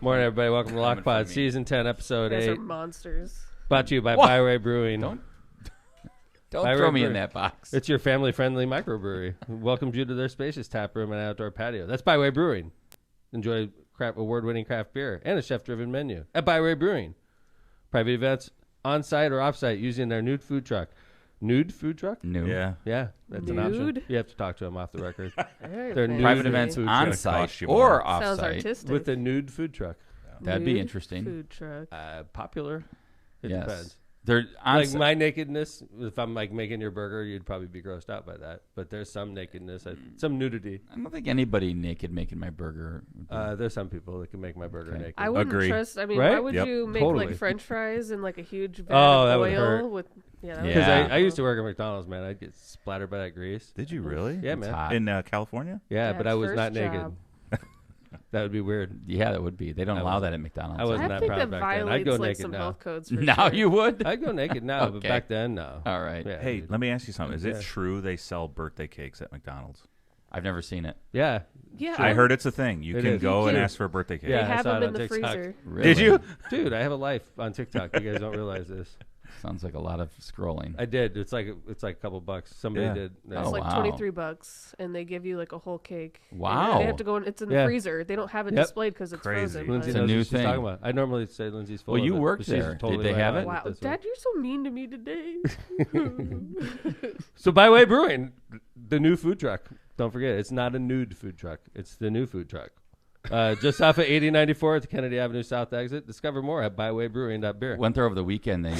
Morning, everybody. Welcome to Lockpod, Season 10, Episode 8. You guys are monsters. Brought to you by Byway Brewing. Don't throw me in that box. It's your family-friendly microbrewery. Welcomes you to their spacious tap room and outdoor patio. That's Byway Brewing. Enjoy award-winning craft beer and a chef-driven menu at Byway Brewing. Private events on-site or off-site using their nude food truck. Nude food truck? Nude. Yeah, that's Nude? an option. You have to talk to them off the record. They're Private events food on-site truck. or Sounds off-site. artistic. With a nude food truck. That'd be Nude interesting. Food truck. Popular? It Yes. depends. They're Like my nakedness, if I'm like making your burger, you'd probably be grossed out by that. But there's some nakedness, some nudity. I don't think anybody naked making my burger. There's some people that can make my burger naked. I wouldn't Agree. trust. I mean, Right? why would Yep. you make Totally. like French fries in like a huge vat Oh, that of would oil hurt. with? Yeah. Because Yeah. I used to work at McDonald's, man. I'd get splattered by that grease. Did you really? Yeah, It's man. hot. In California? Yeah, but I was Dad's not first naked. job. That would be weird. Yeah, that would be. They don't I allow wasn't- that at McDonald's. I wasn't I that think proud that back then. I'd violates go like naked some now. health codes. For Now sure. you would? I'd go naked now, but Okay. back then, no. All right. Yeah, Hey, dude. let me ask you something. Is Yeah. it true they sell birthday cakes at McDonald's? I've never seen it. Yeah. Yeah, I heard it's a thing. You It can is. go You and can. ask for a birthday cake. They Yeah, I have saw them it in on the TikTok. freezer. Really? Did you? Dude, I have a life on TikTok. You guys don't realize this. Sounds like a lot of scrolling. I did. It's like a couple bucks. Somebody Yeah. did. It's Oh, like wow. $23, and they give you like a whole cake. And Wow. They have to go in. It's in the Yeah. freezer. They don't have it Yep. displayed because it's Crazy. frozen. Lindsay It's a knows new what she's thing. talking about. I normally say Lindsay's full Well, of you it, worked but she's there. Did totally they right have on it? Wow, this one. Dad, you're so mean to me today. So Byway Brewing, the new food truck. Don't forget, it's not a nude food truck. It's the new food truck. Just off of 8094 at the Kennedy Avenue South exit. Discover more at bywaybrewing.beer. Went there over the weekend. They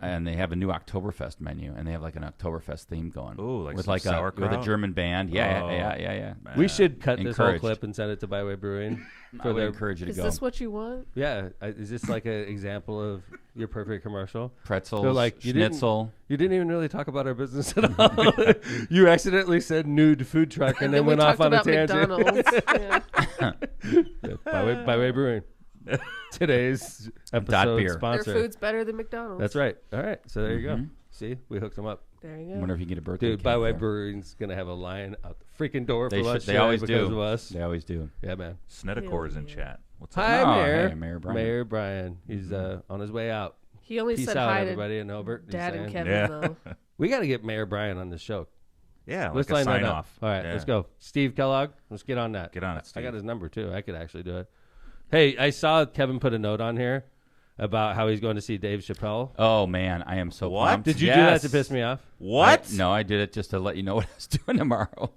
and they have a new Oktoberfest menu, and they have like an Oktoberfest theme going. Ooh, like with some like with a sauerkraut? German band. Yeah, Oh. yeah. We should cut this whole Encouraged. clip and send it to Byway Brewing. I would encourage you to Is go. this what you want? Yeah, is this like an example of your perfect commercial? Pretzels, So, like, you didn't- schnitzel. You didn't even really talk about our business at all. You accidentally said nude food truck and then we went off talked on a about tangent. McDonald's. Yeah. Yeah, Byway Brewing. Today's episode beer. Their sponsor. food's better than McDonald's. That's right. All right, so there you go. Mhm. See, we hooked them up. There you I go. wonder if you can get a birthday Dude, cake Byway there. Brewing's going to have a line out the freaking door They for should- lunch they today always because do. of us. They always do. Yeah, man. Snedecor's in Yeah. chat. What's up? Hi, Oh, Mayor. hey, Mayor Brian. Mayor Brian. He's on his way out. He only Peace said out, hi everybody in Hilbert. to Dad He's and saying. Kevin, Yeah. though. We got to get Mayor Brian on the show. Yeah, Let's like a line that sign up. off. All right, Yeah. let's go. Steve Kellogg, let's get on that. Get on it, I Steve. got his number, too. I could actually do it. Hey, I saw Kevin put a note on here about how he's going to see Dave Chappelle. Oh man, I am so What? pumped. Did you Yes. do that to piss me off? What? No, I did it just to let you know what I was doing tomorrow.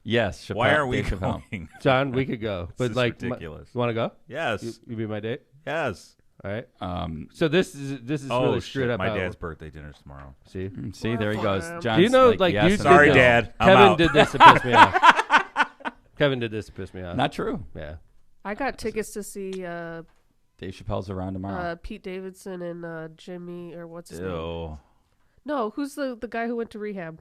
Yes. Chappelle, Why are we Dave Chappelle. going? John, we could go. This But is like, ridiculous. you want to go? Yes. You be my date? Yes. All right. Um, So this is Oh, really screwed shit. up. My how- dad's birthday dinner's tomorrow. See? see, there he goes. John's Do you know, like, yes you and did Sorry, no. Dad. I'm Kevin out. did this to piss me off. Kevin did this to piss me off. Not true. Yeah. I got tickets to see Dave Chappelle's around tomorrow. Pete Davidson and Jimmy, or what's his name? Ew. No, who's the guy who went to rehab?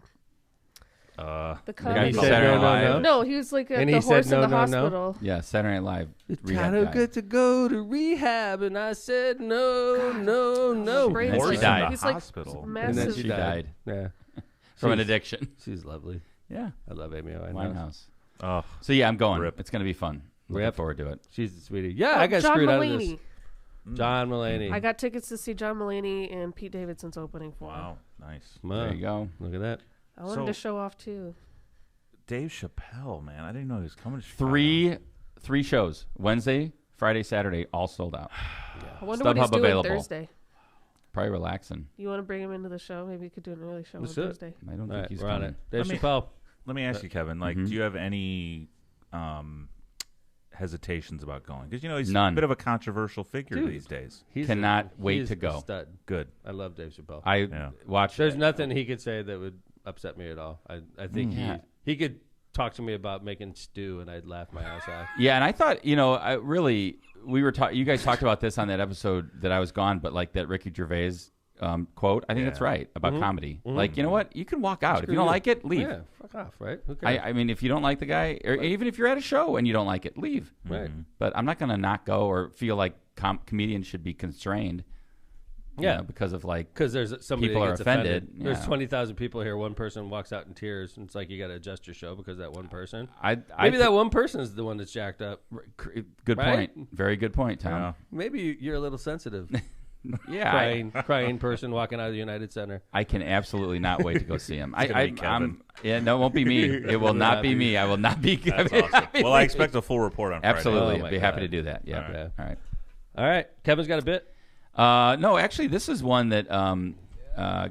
The guy who comedy. said Saturday Night Live. No, he was like And the he horse said in the no, no, no? hospital. Yeah, Saturday Night Live. It's rehab kind of guy. good to go to rehab, and I said no, no, no. My brain's And she like, died. He's like Hospital. And then massive. she She died. died. Yeah, from an She's- addiction. she's lovely. Yeah, I love Amy Winehouse. Winehouse. Oh, So yeah, I'm going. Rip. It's going to be fun. Looking Yep. forward to it. She's a sweetie. Yeah, Oh, I got John screwed out of Mulaney. this. John Mulaney. I got tickets to see John Mulaney and Pete Davidson's opening for him. wow. Nice. Wow. There you go. Look at that. I wanted to show off too. Dave Chappelle, man. I didn't know he was coming to Chicago. Three shows. Wednesday, Friday, Saturday, all sold out. I wonder what he's StubHub doing available. Thursday. Probably relaxing. You want to bring him into the show? Maybe we could do an early show Let's on do it. Thursday. I don't All think right, he's we're on coming. it. Dave Let me- Chappelle. Let me ask you, Kevin. Like, Mhm. do you have any hesitations about going? Because, you know, he's None. a bit of a controversial figure Dude. these days. Cannot wait he's to a go. Stud. Good. I love Dave Chappelle. I Yeah. watched. There's nothing he could say that would upset me at all. I think Yeah. he could talk to me about making stew, and I'd laugh my ass off. Yeah, and I thought, we were you guys talked about this on that episode that I was gone, but like that Ricky Gervais quote, I think that's right about comedy. Like, you know what? You can walk out. If Screw you don't you. like it, leave. Yeah, fuck off, right? Who cares? I mean, if you don't like the guy, or even if you're at a show and you don't like it, leave. right. But I'm not going to not go or feel like comedians should be constrained You know, because of like because there's somebody people that are gets offended. offended. There's 20,000 people here. One person walks out in tears, and it's like you got to adjust your show because of that one person. Maybe that one person is the one that's jacked up. Good right? point. Very good point, Tom. Yeah. Maybe you're a little sensitive. Yeah, crying person walking out of the United Center. I can absolutely not wait to go see him. It's gonna be Kevin. No, it won't be me. It will not be me. I will not be. That's awesome. Well, I expect a full report on Friday. Absolutely, Oh, I'd be my happy God. to do that. Yeah. All right. All right. Kevin's got a bit. No, actually, this is one that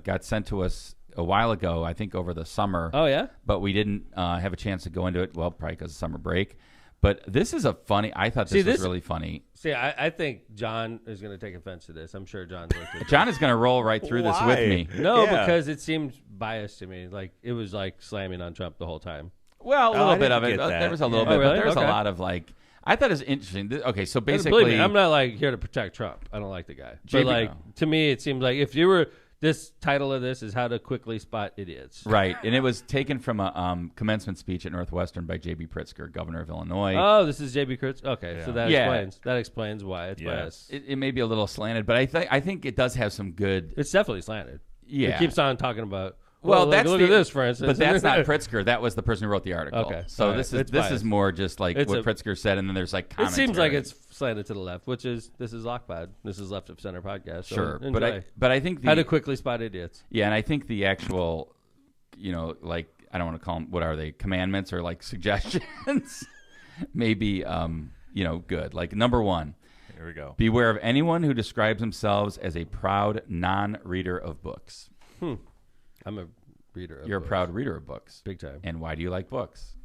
got sent to us a while ago. I think over the summer. Oh yeah. But we didn't have a chance to go into it. Well, probably because of summer break. But this is a funny. I thought this was really funny. See, I think John is going to take offense to this. I'm sure John's looked at John is going to roll right through this with me. No, Yeah. because it seemed biased to me. Like it was like slamming on Trump the whole time. Well, a I little bit didn't of it. get that. There was a little Yeah. bit, Oh, really? but there's Okay. a lot of like. I thought it was interesting. Okay, so Believe basically, me, I'm not like here to protect Trump. I don't like the guy. JB But like to me, it seems like if you were this title of this is how to quickly spot idiots. right, and it was taken from a commencement speech at Northwestern by J.B. Pritzker, governor of Illinois. Oh, this is J.B. Kurtz. Okay, Yeah. so that explains why it's biased. It may be a little slanted, but I think it does have some good. It's definitely slanted. Yeah. It keeps on talking about. Well, like, that's look the, at this, for instance. But that's not Pritzker. That was the person who wrote the article. Okay. So All right. this It's is biased. more just like It's what a- Pritzker said, and then there's like It commentary. seems like it's slanted to the left, which is this is Lockpod. This is Left of Center podcast. So sure, enjoy. but I think How to quickly spot idiots. yeah, and I think the actual, like I don't want to call them what are they commandments or like suggestions, maybe good. Like number 1, Here we go. beware of anyone who describes themselves as a proud non-reader of books. I'm a reader. Of You're a books. proud reader of books, Big time. and why do you like books?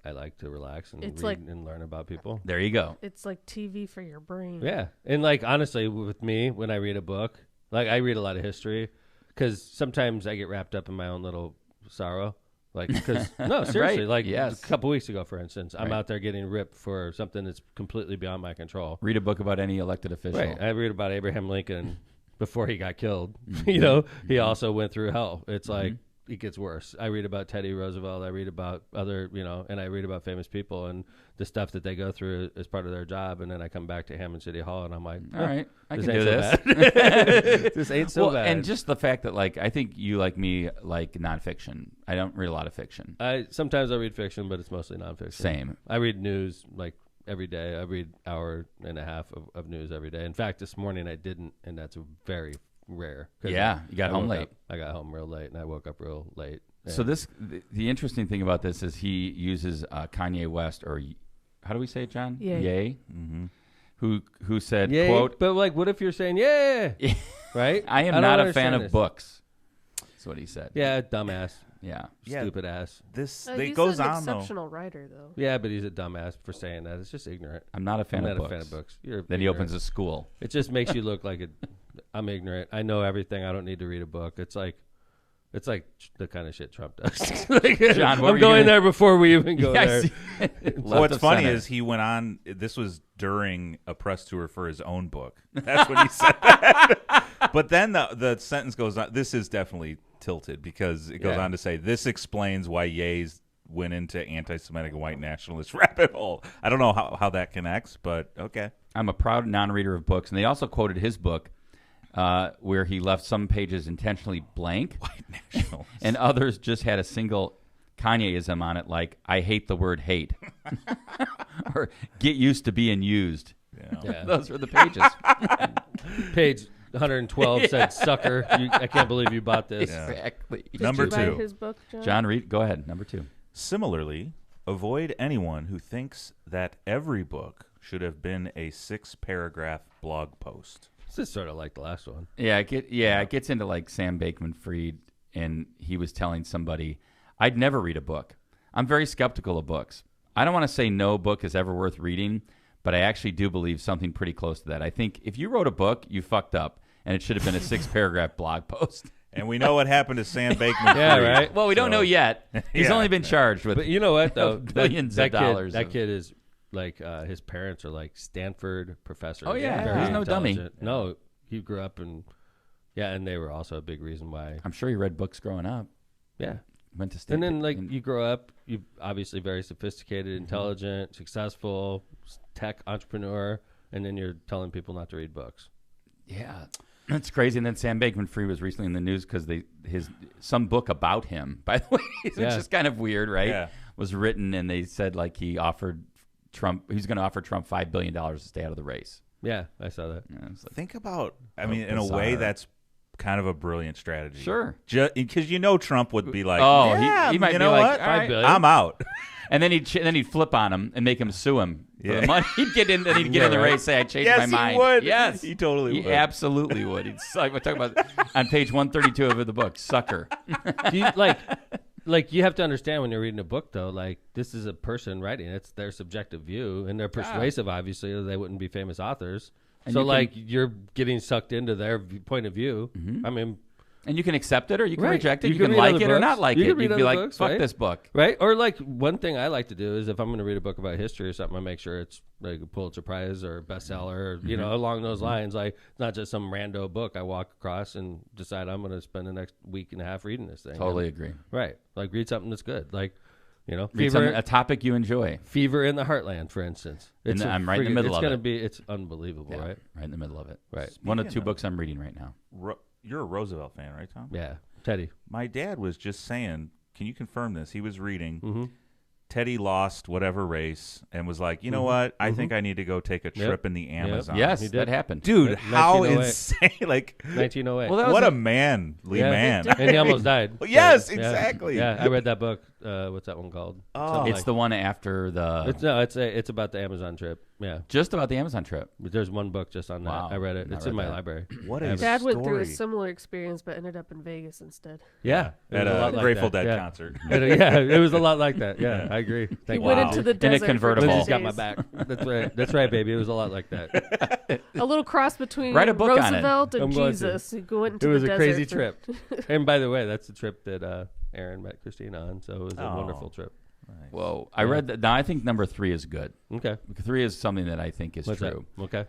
I like to relax and It's read like- and learn about people. There you go. It's like TV for your brain. Yeah, and like honestly, with me, when I read a book, like I read a lot of history, because sometimes I get wrapped up in my own little sorrow. Like, because no, seriously, Right. like Yes. a couple weeks ago, for instance, I'm Right. out there getting ripped for something that's completely beyond my control. Read a book about any elected official. Right, I read about Abraham Lincoln before he got killed. Mm-hmm. He also went through hell. It's like it gets worse. I read about Teddy Roosevelt. I read about other, and I read about famous people and the stuff that they go through as part of their job. And then I come back to Hammond City Hall and I'm like, All right, I can ain't do so this. bad. This ain't so Well, bad. and just the fact that like I think you like me like nonfiction. I don't read a lot of fiction. Sometimes I read fiction, but it's mostly nonfiction. Same. I read news like every day. I read hour and a half of news every day. In fact, this morning I didn't, and that's very rare. 'Cause Yeah, you got I home woke late. up- I got home real late, and I woke up real late. So the interesting thing about this is he uses Kanye West or how do we say it, John? Ye. Ye. Who said Yay, quote? but like, what if you're saying yeah, right? I am don't not a fan understand of this. books. That's what he said. Yeah, dumbass, Yeah. Yeah. stupid ass. This He's it goes an on though. exceptional writer, though. Yeah, but he's a dumbass for saying that. It's just ignorant. I'm not a fan I'm of not books. a fan of books. You're Then he ignorant. opens a school. It just makes you look like I'm ignorant. I know everything. I don't need to read a book. It's like the kind of shit Trump does. Like, John, what were I'm you going gonna- there before we even go there. What's funny is he went on. This was during a press tour for his own book. That's when he said that. But then the sentence goes on. This is definitely tilted because it goes Yeah. on to say this explains why Ye's went into anti-Semitic and white nationalist rabbit hole. I don't know how that connects, but okay. I'm a proud non-reader of books, and they also quoted his book, where he left some pages intentionally blank, White nationalist. and others just had a single Kanyeism on it, like "I hate the word hate," or "Get used to being used." Yeah. Yeah. Those were the pages. Page 112 said, "Sucker, I can't believe you bought this." Yeah. Exactly. Did Number you buy 2. his book, John? John, read. Go ahead. Number 2. Similarly, avoid anyone who thinks that every book should have been a 6-paragraph blog post. This is sort of like the last one. Yeah, it gets into like Sam Bankman-Fried, and he was telling somebody, "I'd never read a book. I'm very skeptical of books. I don't want to say no book is ever worth reading, but I actually do believe something pretty close to that. I think if you wrote a book, you fucked up, and it should have been a 6-paragraph blog post." And we know what happened to Sam Bankman. Yeah, right. Well, we don't know yet. He's Yeah. only been charged with But you know what though? billions that of dollars. That kid is like his parents are like Stanford professors. Oh, yeah. Very He's no dummy. intelligent. No, he grew up and they were also a big reason why. I'm sure he read books growing up. Yeah. Went to state. And then, like, you grow up, you obviously very sophisticated, Mm-hmm. intelligent, successful, tech entrepreneur, and then you're telling people not to read books. yeah. That's crazy. And then Sam Bankman-Fried was recently in the news because some book about him, by the way, which is kind of weird, right? Yeah. Was written, and they said like he was going to offer Trump $5 billion to stay out of the race. Yeah, I saw that. Yeah, like, think about, I mean, in a way, that's kind of a brilliant strategy. Sure. Because Trump would be like, he might you be know like, what? $5 billion. I'm out. And then he'd flip on him and make him sue him for the money. He'd get in the race, say, I changed my mind. He would. Yes, he totally would. He absolutely would. He'd like we're talking about on page 132 of the book, sucker. Do you, you have to understand when you're reading a book, though, like this is a person writing. It's their subjective view, and they're persuasive, obviously, or they wouldn't be famous authors. And so, you're getting sucked into their point of view. Mm-hmm. I mean... And you can accept it or you can reject it. You can like it or not like it. You can be like, fuck this book. Right? Or like one thing I like to do is if I'm going to read a book about history or something, I make sure it's like a Pulitzer Prize or bestseller or, along those lines. Like it's not just some rando book I walk across and decide I'm going to spend the next week and a half reading this thing. Totally agree. Right. Like read something that's good. Like, read a topic you enjoy. Fever in the Heartland, for instance. I'm right in the middle of it. It's unbelievable, right? Right in the middle of it. Right. It's one of the two books I'm reading right now. You're a Roosevelt fan, right, Tom? Yeah. Teddy. My dad was just saying, can you confirm this? He was reading, Teddy lost whatever race and was like, you know what? I think I need to go take a trip in the Amazon. Yes, that happened. Dude, how insane. Like 1908. Well, what a manly man. And he almost died. Yes, exactly. Yeah, I read that book. What's that one called? It's the one after the... It's about the Amazon trip. Yeah. Just about the Amazon trip. There's one book just on that. Wow. I read it. It's in my library. What a Dad story. went through a similar experience but ended up in Vegas instead. Yeah. At a Grateful Dead concert. Yeah, it was a lot like that. Yeah, I agree. He went into the desert in a convertible. Lindsay's got my back. That's right, baby. It was a lot like that. A little cross between Write a book on it. Roosevelt and I'm going Jesus. He went into It was the a desert crazy for- trip. And by the way, that's the trip that Aaron met Christine on, so it was a wonderful trip. Nice. Whoa. I read that. Now, I think number 3 is good. Okay. 3 is something that I think is What's true. that? Okay.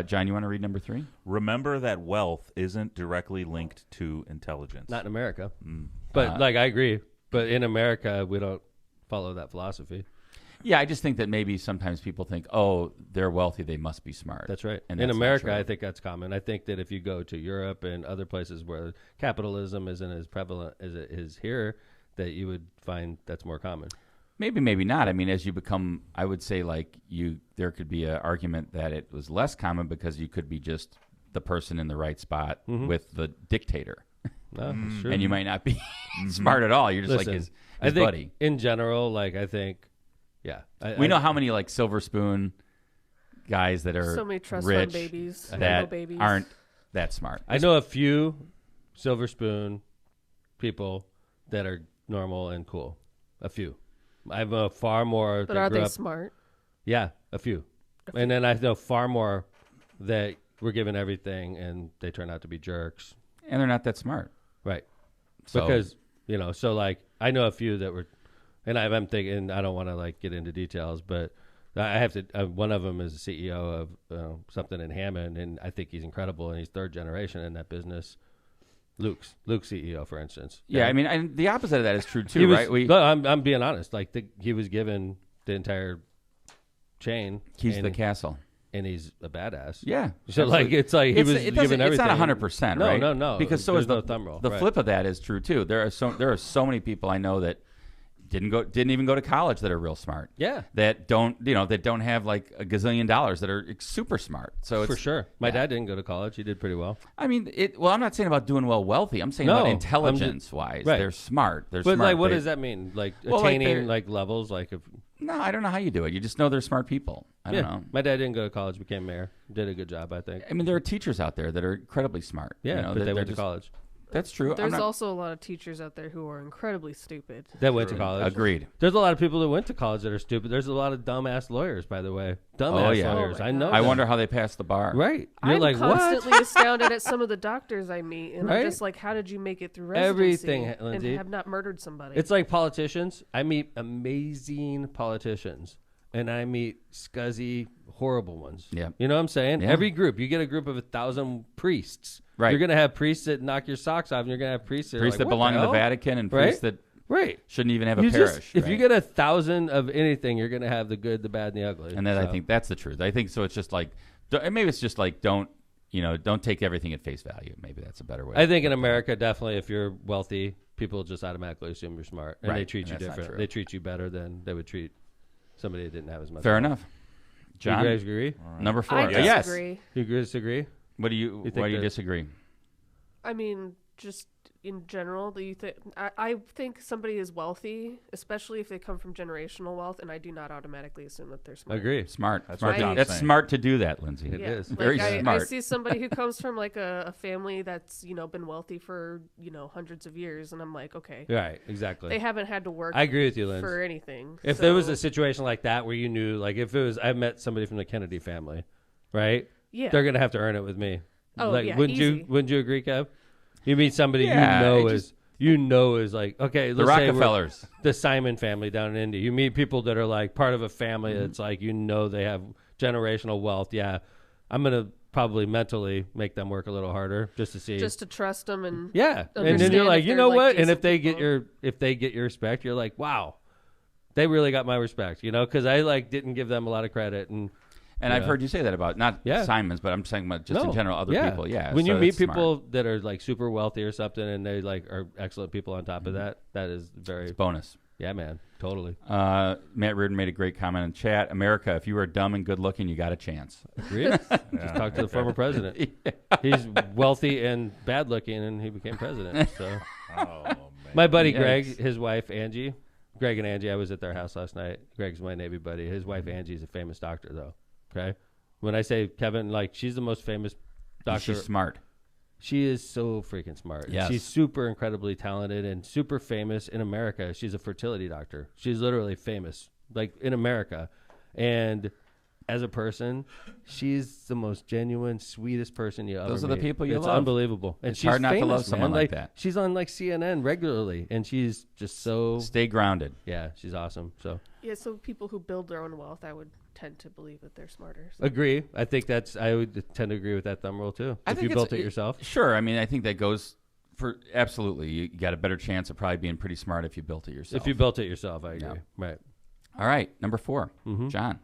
John, you want to read number 3? Remember that wealth isn't directly linked to intelligence. Not in America. But, I agree. But in America, we don't follow that philosophy. Yeah, I just think that maybe sometimes people think, oh, they're wealthy, they must be smart. That's right. And in that's America, not true. I think that's common. I think that if you go to Europe and other places where capitalism isn't as prevalent as it is here, that you would find that's more common. Maybe, maybe not. I mean, as you become, I would say, there could be an argument that it was less common because you could be just the person in the right spot with the dictator. No, that's true. And you might not be smart at all. You're just like his I think buddy. In general, We know how many silver spoon guys that are So many trust rich fund babies, that babies. aren't that smart. I know a few silver spoon people that are normal and cool. A few. I have far more. But that are grew they up, smart? Yeah, a few. And then I know far more that were given everything and they turn out to be jerks. And they're not that smart. Right. So, Because, I know a few that were, and I'm thinking, I don't want to get into details, but I have to, one of them is the CEO of something in Hammond, and I think he's incredible, and he's third generation in that business. Luke's CEO, for instance. yeah, I mean, the opposite of that is true too, right? I'm being honest. He was given the entire chain. Keys the castle. And he's a badass. Yeah. So he was given everything. It's not 100%, right? No. Because so there's is no thumb rule. The flip of that is true too. There are so many people I know that didn't even go to college that are real smart. Yeah. That don't have a gazillion dollars that are super smart. So For sure. My dad didn't go to college. He did pretty well. I mean, I'm not saying about doing well wealthy. I'm saying about intelligence wise. Right. They're smart. They're But smart. what does that mean? Attaining levels No, I don't know how you do it. You just know they're smart people. I don't know. My dad didn't go to college, became mayor. Did a good job, I think. I mean, there are teachers out there that are incredibly smart. Yeah, but they went to college. That's true. There's also a lot of teachers out there who are incredibly stupid. That went to college. Agreed. There's a lot of people that went to college that are stupid. There's a lot of dumbass lawyers, by the way. Lawyers. Oh I know. I wonder how they pass the bar. Right. You're I'm like, constantly what? astounded at some of the doctors I meet, and Right? I'm just like, how did you make it through residency Everything, and Lindsay. have not murdered somebody? It's like politicians. I meet amazing politicians, and I meet scuzzy, horrible ones. Yeah. You know what I'm saying? Yeah. Every group, you get a group of 1,000 priests. Right. You're going to have priests that knock your socks off, and you're going to have priests that, Priests that belong in the Vatican and priests that shouldn't even have a parish. If you get 1,000 of anything, you're going to have the good, the bad, and the ugly. And then I think that's the truth. I think so. It's just maybe it's just don't don't take everything at face value. Maybe that's a better way. I think in America, definitely, if you're wealthy, people just automatically assume you're smart, and Right, they treat and you that's not different. true. They treat you better than they would treat somebody that didn't have as much. Fair wealth. enough. Do you John, guys agree? number 4. I Yes. disagree. You guys disagree? What do you? think Why do you that- disagree? I mean, just in general, do you think? I think somebody is wealthy, especially if they come from generational wealth, and I do not automatically assume that they're smart. Agree. Smart. That's smart. what John's That's saying. smart to do that, Lindsay. It is. Very I smart. see somebody who comes from like a family that's been wealthy for hundreds of years, and I'm like, okay, Right. Exactly. they haven't had to work I agree with you, Linz. for anything. If there was so- a situation like that where you knew, like if it was, I met somebody from the Kennedy family, right? yeah, They're gonna have to earn it with me. Oh, like, yeah, wouldn't easy. you agree, Kev? You meet somebody Yeah, it is like, okay, The let's say we're Rockefellers. the Simon family down in India. You meet people that are like part of a family that's like, they have generational wealth. Yeah, I'm gonna probably mentally make them work a little harder just to see. just to trust them and Yeah, and then understand you're like, if you they're, know like, what? And if decent they get people. your respect, you're like, wow, they really got my respect, because I like didn't give them a lot of credit. And I've heard you say that about not Yeah. Simon's, but I'm saying about just in general other people. Yeah. when so you meet it's smart. people that are like super wealthy or something, and they like are excellent people on top of that, that is very it's bonus. yeah, man, totally Matt Reardon made a great comment in chat. America, if you are dumb and good looking, you got a chance. agree. Just talk to the former president. He's wealthy and bad looking, and he became president. So Oh, man. my buddy Yikes. Greg, his wife Angie. Greg and Angie, I was at their house last night. Greg's my Navy buddy. His wife Angie's a famous doctor, though. Okay, when I say Kevin, like she's the most famous doctor. She's smart. She is so freaking smart. Yes. She's super incredibly talented and super famous in America. She's a fertility doctor. She's literally famous, like in America. And as a person, she's the most genuine, sweetest person you ever Those are the meet. people you it's love. unbelievable. And It's she's hard not to famous, love someone man. like that. She's on like CNN regularly, and she's just so Stay grounded. yeah, she's awesome. So yeah, so people who build their own wealth, I would tend to believe that they're smarter. So. agree. I think I would tend to agree with that thumb rule too. I If think you built it yourself. Sure. I mean, I think that goes for absolutely. You got a better chance of probably being pretty smart if you built it yourself. If you built it yourself, I agree. Yeah. Right. All right, number 4, Mm-hmm. John.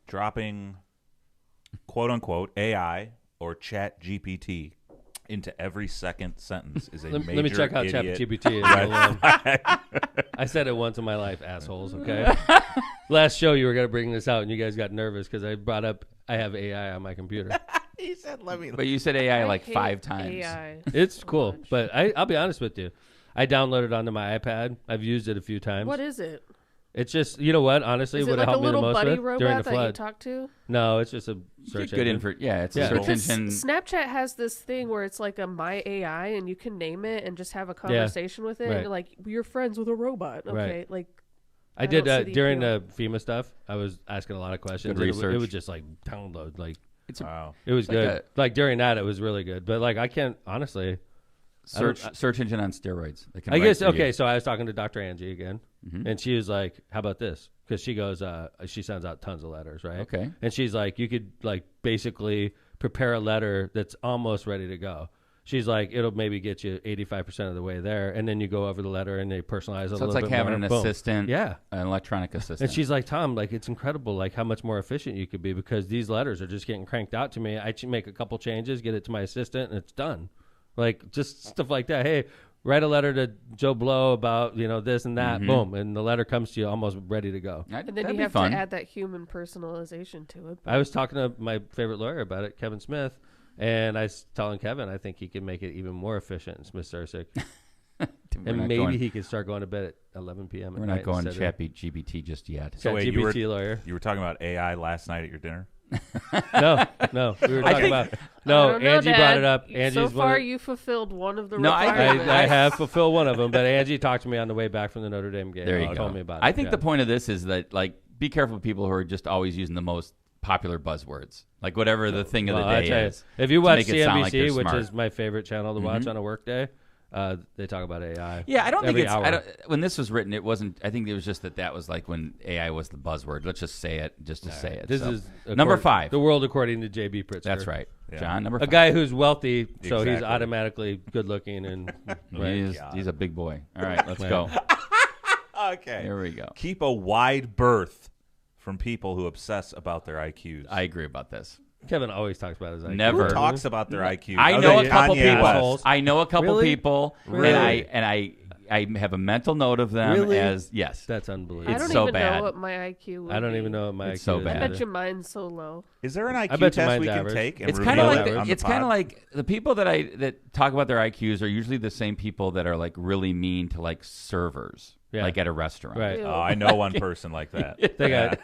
Dropping quote unquote AI or Chat GPT into every second sentence is a major Let me check out idiot. ChatGPT. I said it once in my life, assholes. Okay. Last show you were gonna bring this out, and you guys got nervous because I brought up I have AI on my computer. He said, "Let me." But you said AI like hate 5 times. AI. It's cool, much. but I'll be honest with you. I downloaded it onto my iPad. I've used it a few times. What is it? It's just, you know what? Honestly, Is it what like a helped me the little most buddy with during the robot that you flood. talk to? No, it's just a Get search good engine. it's Yeah. a search Because engine. Snapchat has this thing where it's like a my AI, and you can name it and just have a conversation with it. Right. And you're like, you're friends with a robot. Okay, Right. like I don't did see the during appeal. the FEMA stuff. I was asking a lot of questions. Good and research. It would just like download. Like It's a Wow. it was Like good. Like during that, it was really good. But like I can't honestly. search engine on steroids. They can I write guess for you. okay. So I was talking to Dr. Angie again, Mhm. and she was like, "How about this?" Because she goes, she sends out tons of letters, right? Okay. And she's like, "You could like basically prepare a letter that's almost ready to go." She's like, "It'll maybe get you 85% of the way there, and then you go over the letter and they personalize it a So little it's like bit having more. an Boom. assistant, Yeah. an electronic assistant. And she's like, Tom, like it's incredible, like how much more efficient you could be because these letters are just getting cranked out to me. I make a couple changes, get it to my assistant, and it's done. Like just stuff like that. Hey, write a letter to Joe Blow about this and that. Boom, and the letter comes to you almost ready to go. and then That'd you be have fun. to add that human personalization to it. I was talking to my favorite lawyer about it, Kevin Smith, and I was telling Kevin I think he can make it even more efficient in Smith Sarsic, and maybe he could start going to bed at 11 p.m. We're at not night going instead of- GPT just yet. So wait, GPT lawyer. You were talking about AI last night at your dinner? No, we were talking about. I No, don't know, Angie Dad. brought it up. So Angie's far, one. you fulfilled one of the No, I- requirements. I have fulfilled one of them, but Angie talked to me on the way back from the Notre Dame game. There you and go. Told me about it. I think Yeah. the point of this is that, like, be careful with people who are just always using the most popular buzzwords, like whatever the thing of the Well, I day tell you, is. if you to watch make it sound like CNBC, they're which smart. is my favorite channel to watch on a work day, they talk about AI. Yeah, I don't think every it's. hour. When this was written, it wasn't. I think it was just that was like when AI was the buzzword. Let's just say it, just to say it. This So, is number 5. The world according to J.B. Pritzker. That's right, Yeah. John. Number A 5. guy who's wealthy, so he's Exactly. automatically good looking and right. He's a big boy. All right, let's go. Okay. Here we go. Keep a wide berth from people who obsess about their IQs. I agree about this. Kevin always talks about his IQ. Never. Who talks about their IQ? I know a couple Kanye people. West. I know a couple Really? people, Really? and I have a mental note of them Really? as yes. That's unbelievable. I It's don't so even bad. know what my IQ would I don't be. even know what my It's IQ so is. bad. I bet either. you mine's so low. Is there an IQ bet you test mine's we can average. take? And It's kind of reveal like it on the it's kind of pod? like the people that talk about their IQs are usually the same people that are like really mean to like servers, Yeah. like at a restaurant. Right. Ew. Oh, I know one person like that. They got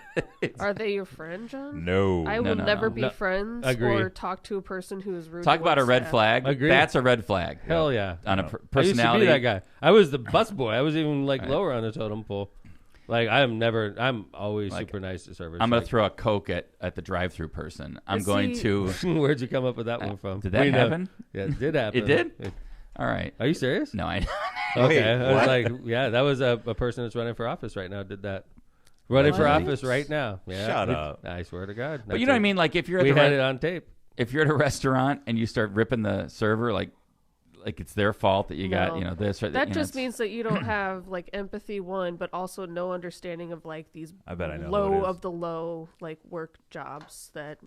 Are they your friend, John? No. I will no, never no. be No. friends Agree. or talk to a person who is rude. Talk to about a red staff. flag. Agreed. That's a red flag. hell yeah. On a No. personality. I used to be that guy. I was the bus boy. I was even like Right. lower on the totem pole. Like I'm always Like, super nice to servers. I'm going to Like, throw a Coke at the drive-through person. I'm Is going he- to. Where'd you come up with that one from? Did that We know. happen? Yeah, it did happen. It did? All right. Are you serious? No, I. Okay. Wait, I was what? like, yeah, that was a person that's running for office right now. Did that? Running for What? office right now. Yeah. Shut up. I swear to God. But you know what I mean? Like if you're at We the had it on tape. if you're at a restaurant and you start ripping the server like it's their fault that you got No. this or That you know, just it's- means that you don't have like empathy, one, but also no understanding of like these I bet I know who low it is. of the low like work jobs that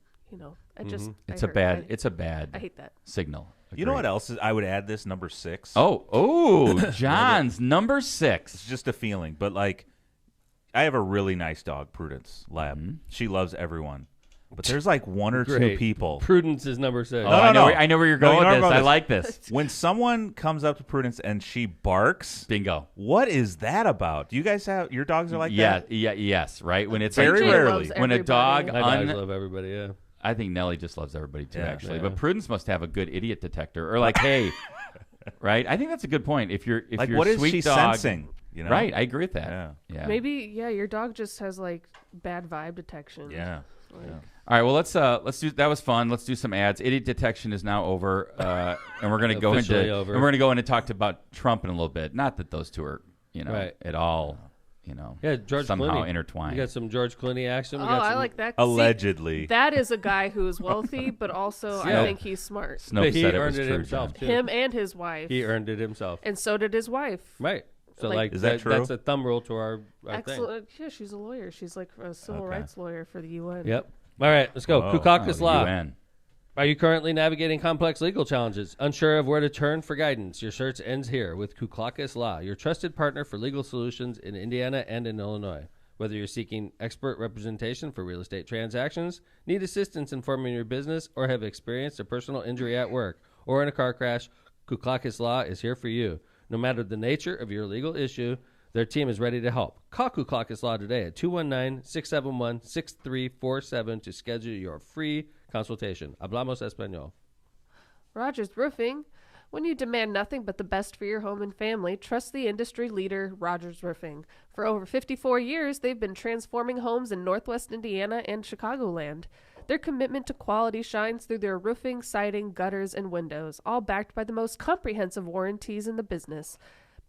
I just it's I a heard- bad I, it's a bad I hate that. signal. You know Agreed. what else is? I would add this number 6. Oh, John's number 6. It's just a feeling, but like, I have a really nice dog, Prudence Lab. Mm-hmm. She loves everyone, but there's like one or two Great. people. Prudence is number 6. Oh, No, I know. no. I know where you're No, going you know with where this. I'm I going like this. When someone comes up to Prudence and she barks, Bingo. what is that about? Do you guys have your dogs are like that? Yes, right. When it's Very like, rarely. loves when a dog everybody. My dogs love everybody, yeah. I think Nelly just loves everybody too, Yeah. actually. Yeah. But Prudence must have a good idiot detector, or like, hey, right? I think that's a good point. If you're Like, your what is sweet she dog, sensing? You know? Right, I agree with that. Yeah. Yeah. Maybe your dog just has like bad vibe detection. Yeah. Like, All right. Well, let's do. That was fun. Let's do some ads. Idiot detection is now over, and we're going to go into Officially over. and we're going to go in and talk about Trump in a little bit. Not that those two are, Right. at all, Yeah, George somehow Clooney. intertwined. We got some George Clooney action. Oh, We got I some, like that. See, Allegedly. that is a guy who is wealthy, but also Yeah. I think he's smart. Snopes But he said it earned was it true, himself, John. too. Him and his wife. He earned it himself. And so did his wife. Right. So, Like- like, Is that true? That's a thumb rule to our thing. Excellent. Yeah, she's a lawyer. She's like a civil Okay. rights lawyer for the UN. Yep. All right, let's go. Whoa. Kukakis Oh, Law. UN. Are you currently navigating complex legal challenges? Unsure of where to turn for guidance? Your search ends here with Kukakis Law, your trusted partner for legal solutions in Indiana and in Illinois. Whether you're seeking expert representation for real estate transactions, need assistance in forming your business, or have experienced a personal injury at work or in a car crash, Kukakis Law is here for you. No matter the nature of your legal issue, their team is ready to help. Call Kukakis Law today at 219-671-6347 to schedule your free consultation. Hablamos español. Rogers Roofing. When you demand nothing but the best for your home and family, trust the industry leader, Rogers Roofing. For over 54 years, they've been transforming homes in Northwest Indiana and Chicagoland. Their commitment to quality shines through their roofing, siding, gutters, and windows, all backed by the most comprehensive warranties in the business.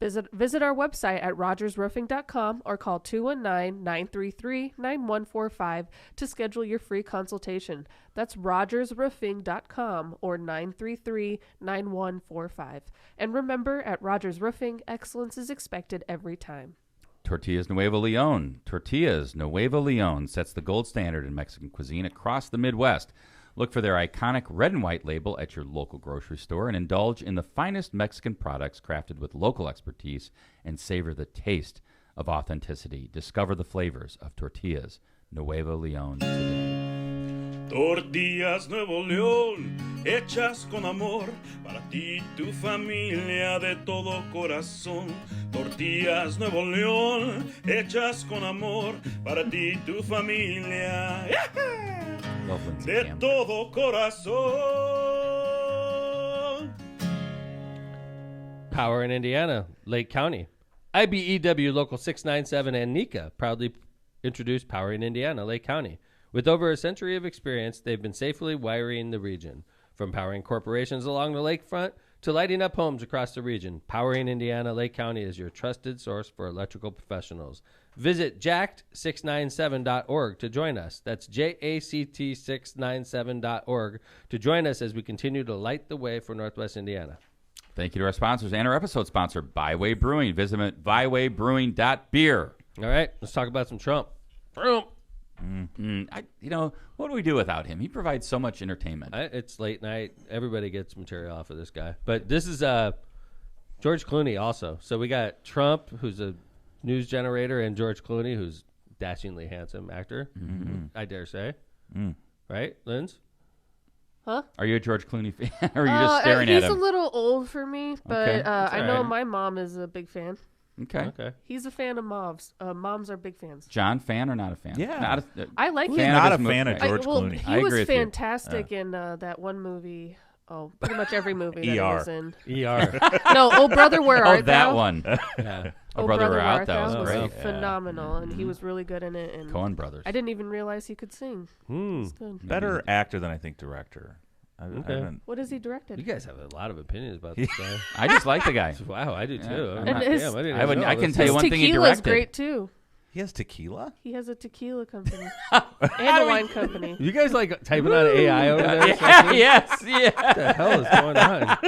Visit our website at rogersroofing.com or call 219-933-9145 to schedule your free consultation. That's rogersroofing.com or 933-9145. And remember, at Rogers Roofing, excellence is expected every time. Tortillas Nuevo Leon. Tortillas Nuevo Leon sets the gold standard in Mexican cuisine across the Midwest. Look for their iconic red and white label at your local grocery store and indulge in the finest Mexican products crafted with local expertise and savor the taste of authenticity. Discover the flavors of Tortillas Nuevo Leon today. Tortillas Nuevo León, hechas con amor, para ti y tu familia de todo corazón. Tortillas Nuevo León, hechas con amor, para ti y tu familia. Loveland's De Gambler. todo corazón. Power in Indiana, Lake County. IBEW Local 697 and NECA proudly introduced Power in Indiana, Lake County. With over a century of experience, they've been safely wiring the region. From powering corporations along the lakefront to lighting up homes across the region, Power in Indiana, Lake County is your trusted source for electrical professionals. Visit jacked697.org to join us. That's JACT697.org to join us as we continue to light the way for Northwest Indiana. Thank you to our sponsors and our episode sponsor, Byway Brewing. Visit them at bywaybrewing.beer. All right, let's talk about some Trump. Trump. What do we do without him? He provides so much entertainment. It's late night. Everybody gets material off of this guy. But this is George Clooney also. So we got Trump, who's a news generator, and George Clooney, who's dashingly handsome actor, I dare say. Right, Linz? Huh? Are you a George Clooney fan? Or are you just staring at him? He's a little old for me, but Okay. I know right. my mom is a big fan. Okay. He's a fan of moms. Moms are big fans. John, fan or not a fan? Yeah. I like Who's him. not a his fan of movie? George Clooney? He I was agree with you. fantastic in that one movie. Oh, pretty much every movie that he was in. ER. No, Oh Brother, Where Oh, Art that Thou? one. Yeah. Oh, Brother, Where Art Thou was great. phenomenal, and he was really good in it. And Coen Brothers. I didn't even realize he could sing. It's good. Better actor than I think director. I haven't- What has he directed? You guys have a lot of opinions about this guy. I just like the guy. Wow, I do too. And I his- damn, I didn't I even know can this. tell you His one thing he tequila's directed. great too. He has tequila? He has a tequila company and a wine company. You guys like typing on AI over there? Yes. What the hell is going on?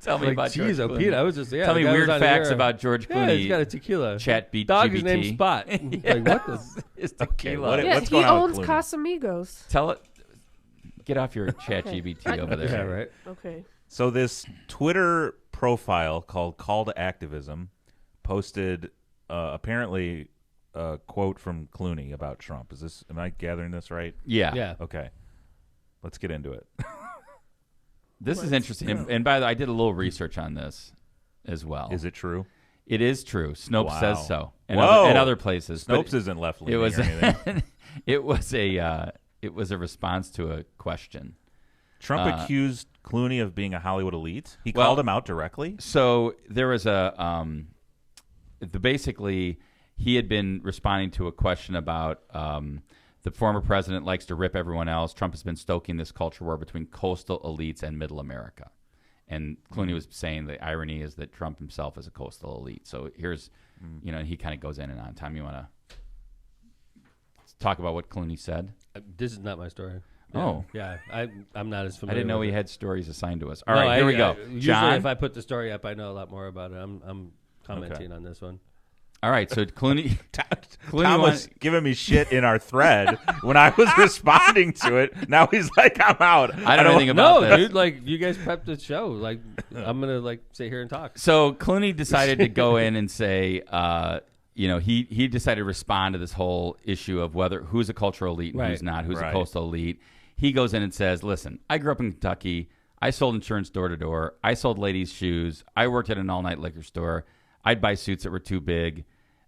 Tell me Like, about geez, George oh, Clooney. Pete, I was just Tell the me guy weird was on facts here. about George Yeah, Clooney. he's got a tequila. Chat beat Dog GBT. is named Spot. Like what the? It's tequila. what- Yeah, what's he going on owns with Clooney? Casamigos. Tell it. Get off your Chat GBT over there. Yeah, right. Okay. So this Twitter profile called Call to Activism posted apparently a quote from Clooney about Trump. Am I gathering this right? Yeah. Yeah. Okay. Let's get into it. This is interesting. And by the way, I did a little research on this as well. Is it true? It is true. Snopes Wow. says so. And Whoa. other places. But Snopes isn't left it leaning was or anything. it was a response to a question. Trump accused Clooney of being a Hollywood elite. He Well- called him out directly. So there was basically he had been responding to a question about the former president likes to rip everyone else. Trump has been stoking this culture war between coastal elites and middle America. And Clooney was saying the irony is that Trump himself is a coastal elite. So here's, he kind of goes in and on. Tom, you want to talk about what Clooney said? This is not my story. Oh. Yeah, I'm not as I familiar. didn't know with he it. had stories assigned to us. All right, here we go. Usually, John? if I put the story up, I know a lot more about it. I'm commenting on this one. All right, so Clooney. Tom was giving me shit in our thread when I was responding to it. Now he's like, I'm out. I don't know anything about No, this. dude, like you guys prepped the show. Like I'm gonna sit here and talk. So Clooney decided to go in and say, he decided to respond to this whole issue of who's a cultural elite and who's not, who's a coastal elite. He goes in and says, listen, I grew up in Kentucky. I sold insurance door to door. I sold ladies' shoes. I worked at an all-night liquor store. I'd buy suits that were too big.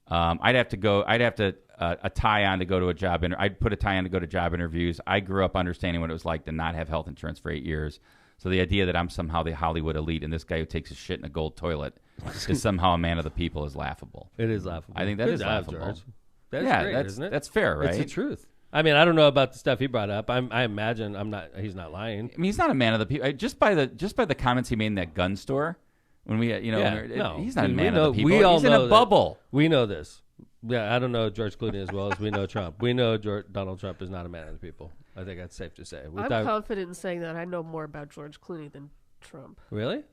I'd have to a tie on to go to a job. I'd put a tie on to go to job interviews. I grew up understanding what it was like to not have health insurance for 8 years. So the idea that I'm somehow the Hollywood elite and this guy who takes his shit in a gold toilet is somehow a man of the people is laughable. It is laughable. I think that Good is job, laughable. George. That's great, isn't it? That's fair, right? It's the truth. I mean, I don't know about the stuff he brought up. I imagine he's not lying. I mean, he's not a man of the people. Just by the comments he made in that gun store when we, he's not a man of the people. We all he's in know a bubble. We know this. Yeah, I don't know George Clooney as well as we know Trump. We know Donald Trump is not a man of the people. I think that's safe to say. I'm confident in saying that I know more about George Clooney than Trump. Really?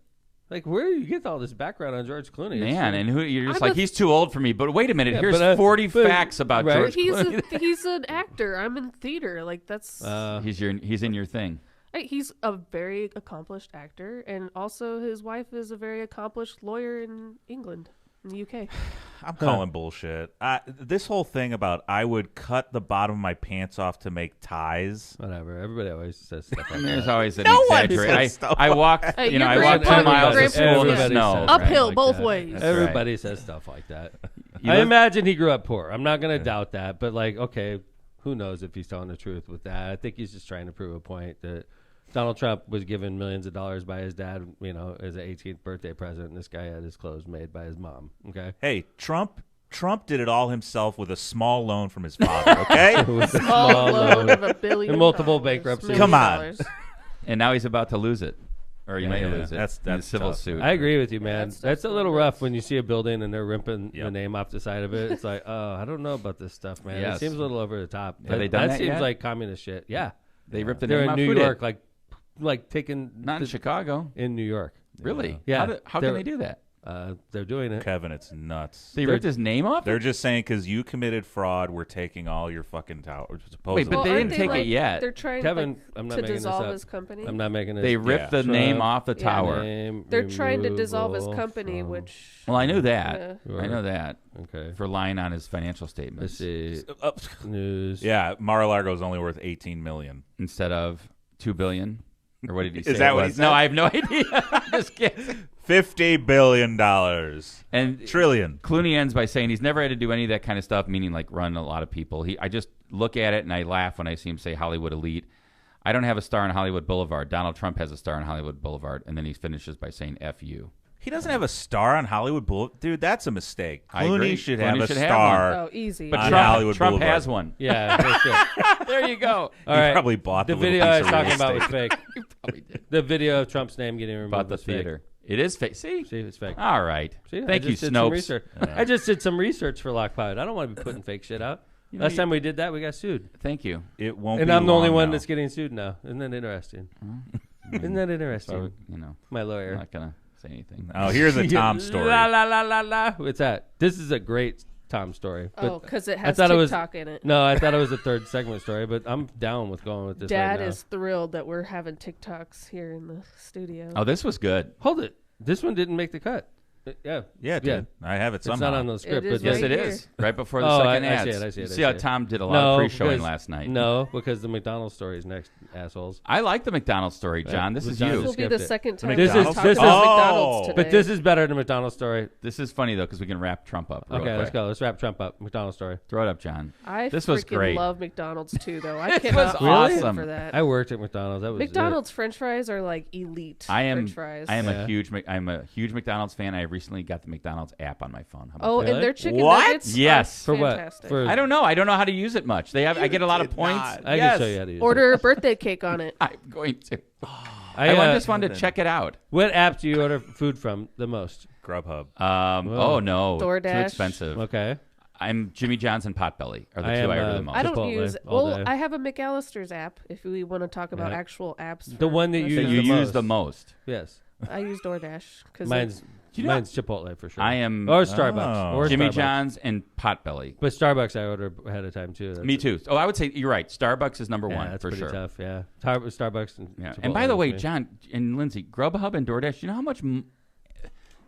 Like, where do you get all this background on George Clooney? Man, and you're just he's too old for me. But wait a minute, Yeah, here's 40 facts about George Clooney. He's an actor. I'm in theater. Like that's he's in your thing. He's a very accomplished actor, and also his wife is a very accomplished lawyer in England, in the UK. I'm calling bullshit. This whole thing about I would cut the bottom of my pants off to make ties. Whatever. Everybody always says stuff like There's that. always an No one exaggerate. says stuff I walked, Hey, your I walked 2 grandpa- miles to your school in the grandpa- snow. Everybody says Uphill like both that. ways. That's Everybody says stuff like that. You I live- imagine he grew up poor. I'm not going to doubt that. But, okay, who knows if he's telling the truth with that. I think he's just trying to prove a point that Donald Trump was given millions of dollars by his dad, as an 18th birthday present. And this guy had his clothes made by his mom. Okay? Hey, Trump did it all himself with a small loan from his father, okay? With a Small loan of $1 billion. And multiple bankruptcies. Come on. And now he's about to lose it. Or you may lose it. That's in a civil tough. suit. I agree with you, man. That's That's a little rough when you see a building and they're ripping the Yep. name off the side of it. It's like, oh, I don't know about this stuff, man. Yes. It seems a little over the top. Have they done that seems yet? like communist shit. Yeah. They ripped the They're name in off. New Who did? York, like taking Not in Chicago. in New York. Really? Yeah. How can they do that? They're doing it. Kevin, it's nuts. They ripped his name off? They're just saying because you committed fraud, we're taking all your fucking towers. Wait, but they aren't didn't take it yet. They're trying Kevin, I'm not to making this dissolve up. his company. I'm not making this. They ripped the name off the tower. They're trying to dissolve his company, which... Well, I knew that. I know that. Okay. For lying on his financial statements. Let's see. News. Yeah, Mar-a-Lago is only worth $18 million. Instead of $2 billion? Or what did he say? Is that it what he was? said? No, I have no idea. I'm just kidding. $50 billion. And Trillion. Clooney ends by saying he's never had to do any of that kind of stuff, meaning like run a lot of people. I just look at it and I laugh when I see him say Hollywood elite. I don't have a star on Hollywood Boulevard. Donald Trump has a star on Hollywood Boulevard. And then he finishes by saying F you. He doesn't have a star on Hollywood Boulevard. Dude, that's a mistake. I agree. Clooney should Clooney have should a have star. Oh, easy. But on Trump Hollywood Boulevard. has one. Yeah. That's good. There you go. All He right. probably bought the the little video I piece was of real talking about was estate. fake. Probably did. The video of Trump's name getting removed About the was fake. theater. It is fake. See? See, it's fake. All right. See, I Thank you, just did some Snopes. research. I just did some research for Lockpod. I don't want to be putting fake shit out. Last time we did that, we got sued. Thank you. It won't And be I'm the only long one now. that's getting sued now. Isn't that interesting? Isn't that interesting? So, you know, My I'm lawyer. not going to say anything. Oh, here's a Tom story. La la la la la. What's that? This is a great Tom story. Oh, because it I has thought it was- TikTok in it. No, I thought it was a third segment story, but I'm down with going with this Dad right now. is thrilled that we're having TikToks here in the studio. Oh, this was good. Hold it. This one didn't make the cut. Yeah. Yeah, dude. I have it It's somehow. not on the script. It is but Yes, right it here. is. Right before the Oh, second I ads. see it, I see it, You I see how see it. Tom did a lot of pre-showing because- last night. No, because the McDonald's story is next, assholes. I like the McDonald's story, John. This is John you. This will be the skipped it. second time This we've is- talked this about is- McDonald's today. But this is better than McDonald's story. This is funny, though, because we can wrap Trump up real Okay, quick. let's go. Let's wrap Trump up. McDonald's story. Throw it up, John. I This was freaking great. love McDonald's too, though. I This cannot was fault awesome. him for that. I worked at McDonald's. That was McDonald's French fries are like elite. I am French fries. I am Yeah. I'm a huge McDonald's fan. I recently got the McDonald's app on my phone. How about Oh, Really? and their chicken What? nuggets Yes. are For what? fantastic. For- I don't know. I don't know how to use it much. I get a lot of did points. not. I Yes. can show you how to use it. Order a birthday cake on it. I'm going to. I just wanted to check it out. What app do you order food from the most? Grubhub. Oh no, too DoorDash. expensive. Okay. I'm Jimmy John's and Potbelly are the I two am, I order the most. I don't Chipotle use. all Well, day. I have a McAllister's app. If we want to talk about Yeah. actual apps, The for one that you that restaurants. you the use most. the most. Yes. I use DoorDash because Mine's You know- Chipotle for sure. I am Or Starbucks. Oh. Or Jimmy Starbucks. John's and Potbelly. But Starbucks I order ahead of time too. That's Me too. Oh, I would say you're right. Starbucks is number Yeah, one that's for pretty sure. tough. Yeah. Starbucks and Yeah. Chipotle And by the with way, me. John and Lindsay, Grubhub and DoorDash, you know how much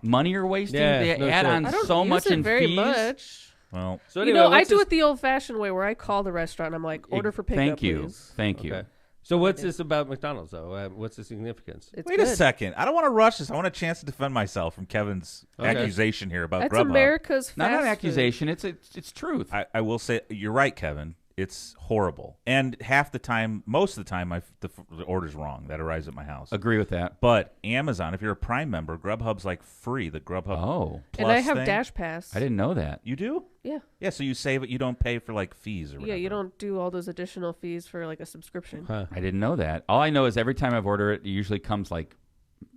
money you're wasting? Yeah, They no add shit. on I don't so use much it in very fees. much. Well, So You anyway, know, I what's do this- it the old-fashioned way, where I call the restaurant. I'm like, order for pickup, Thank you. please. Thank you. Okay. So what's this about McDonald's though? What's the significance? It's wait good. a second. I don't want to rush this. I want a chance to defend myself from Kevin's Okay. accusation here about That's Grubhub. America's Not fast an food. accusation. It's truth. I will say you're right, Kevin. It's horrible, and half the time, most of the time, the order's wrong that arrives at my house. Agree with that. But Amazon, if you're a Prime member, Grubhub's like free. The Grubhub Oh, Plus And I have thing. Dash Pass. I didn't know that. You do? Yeah. Yeah. So you save it. You don't pay for like fees or whatever. Yeah, you don't do all those additional fees for like a subscription. Huh. I didn't know that. All I know is every time I've ordered it, it usually comes like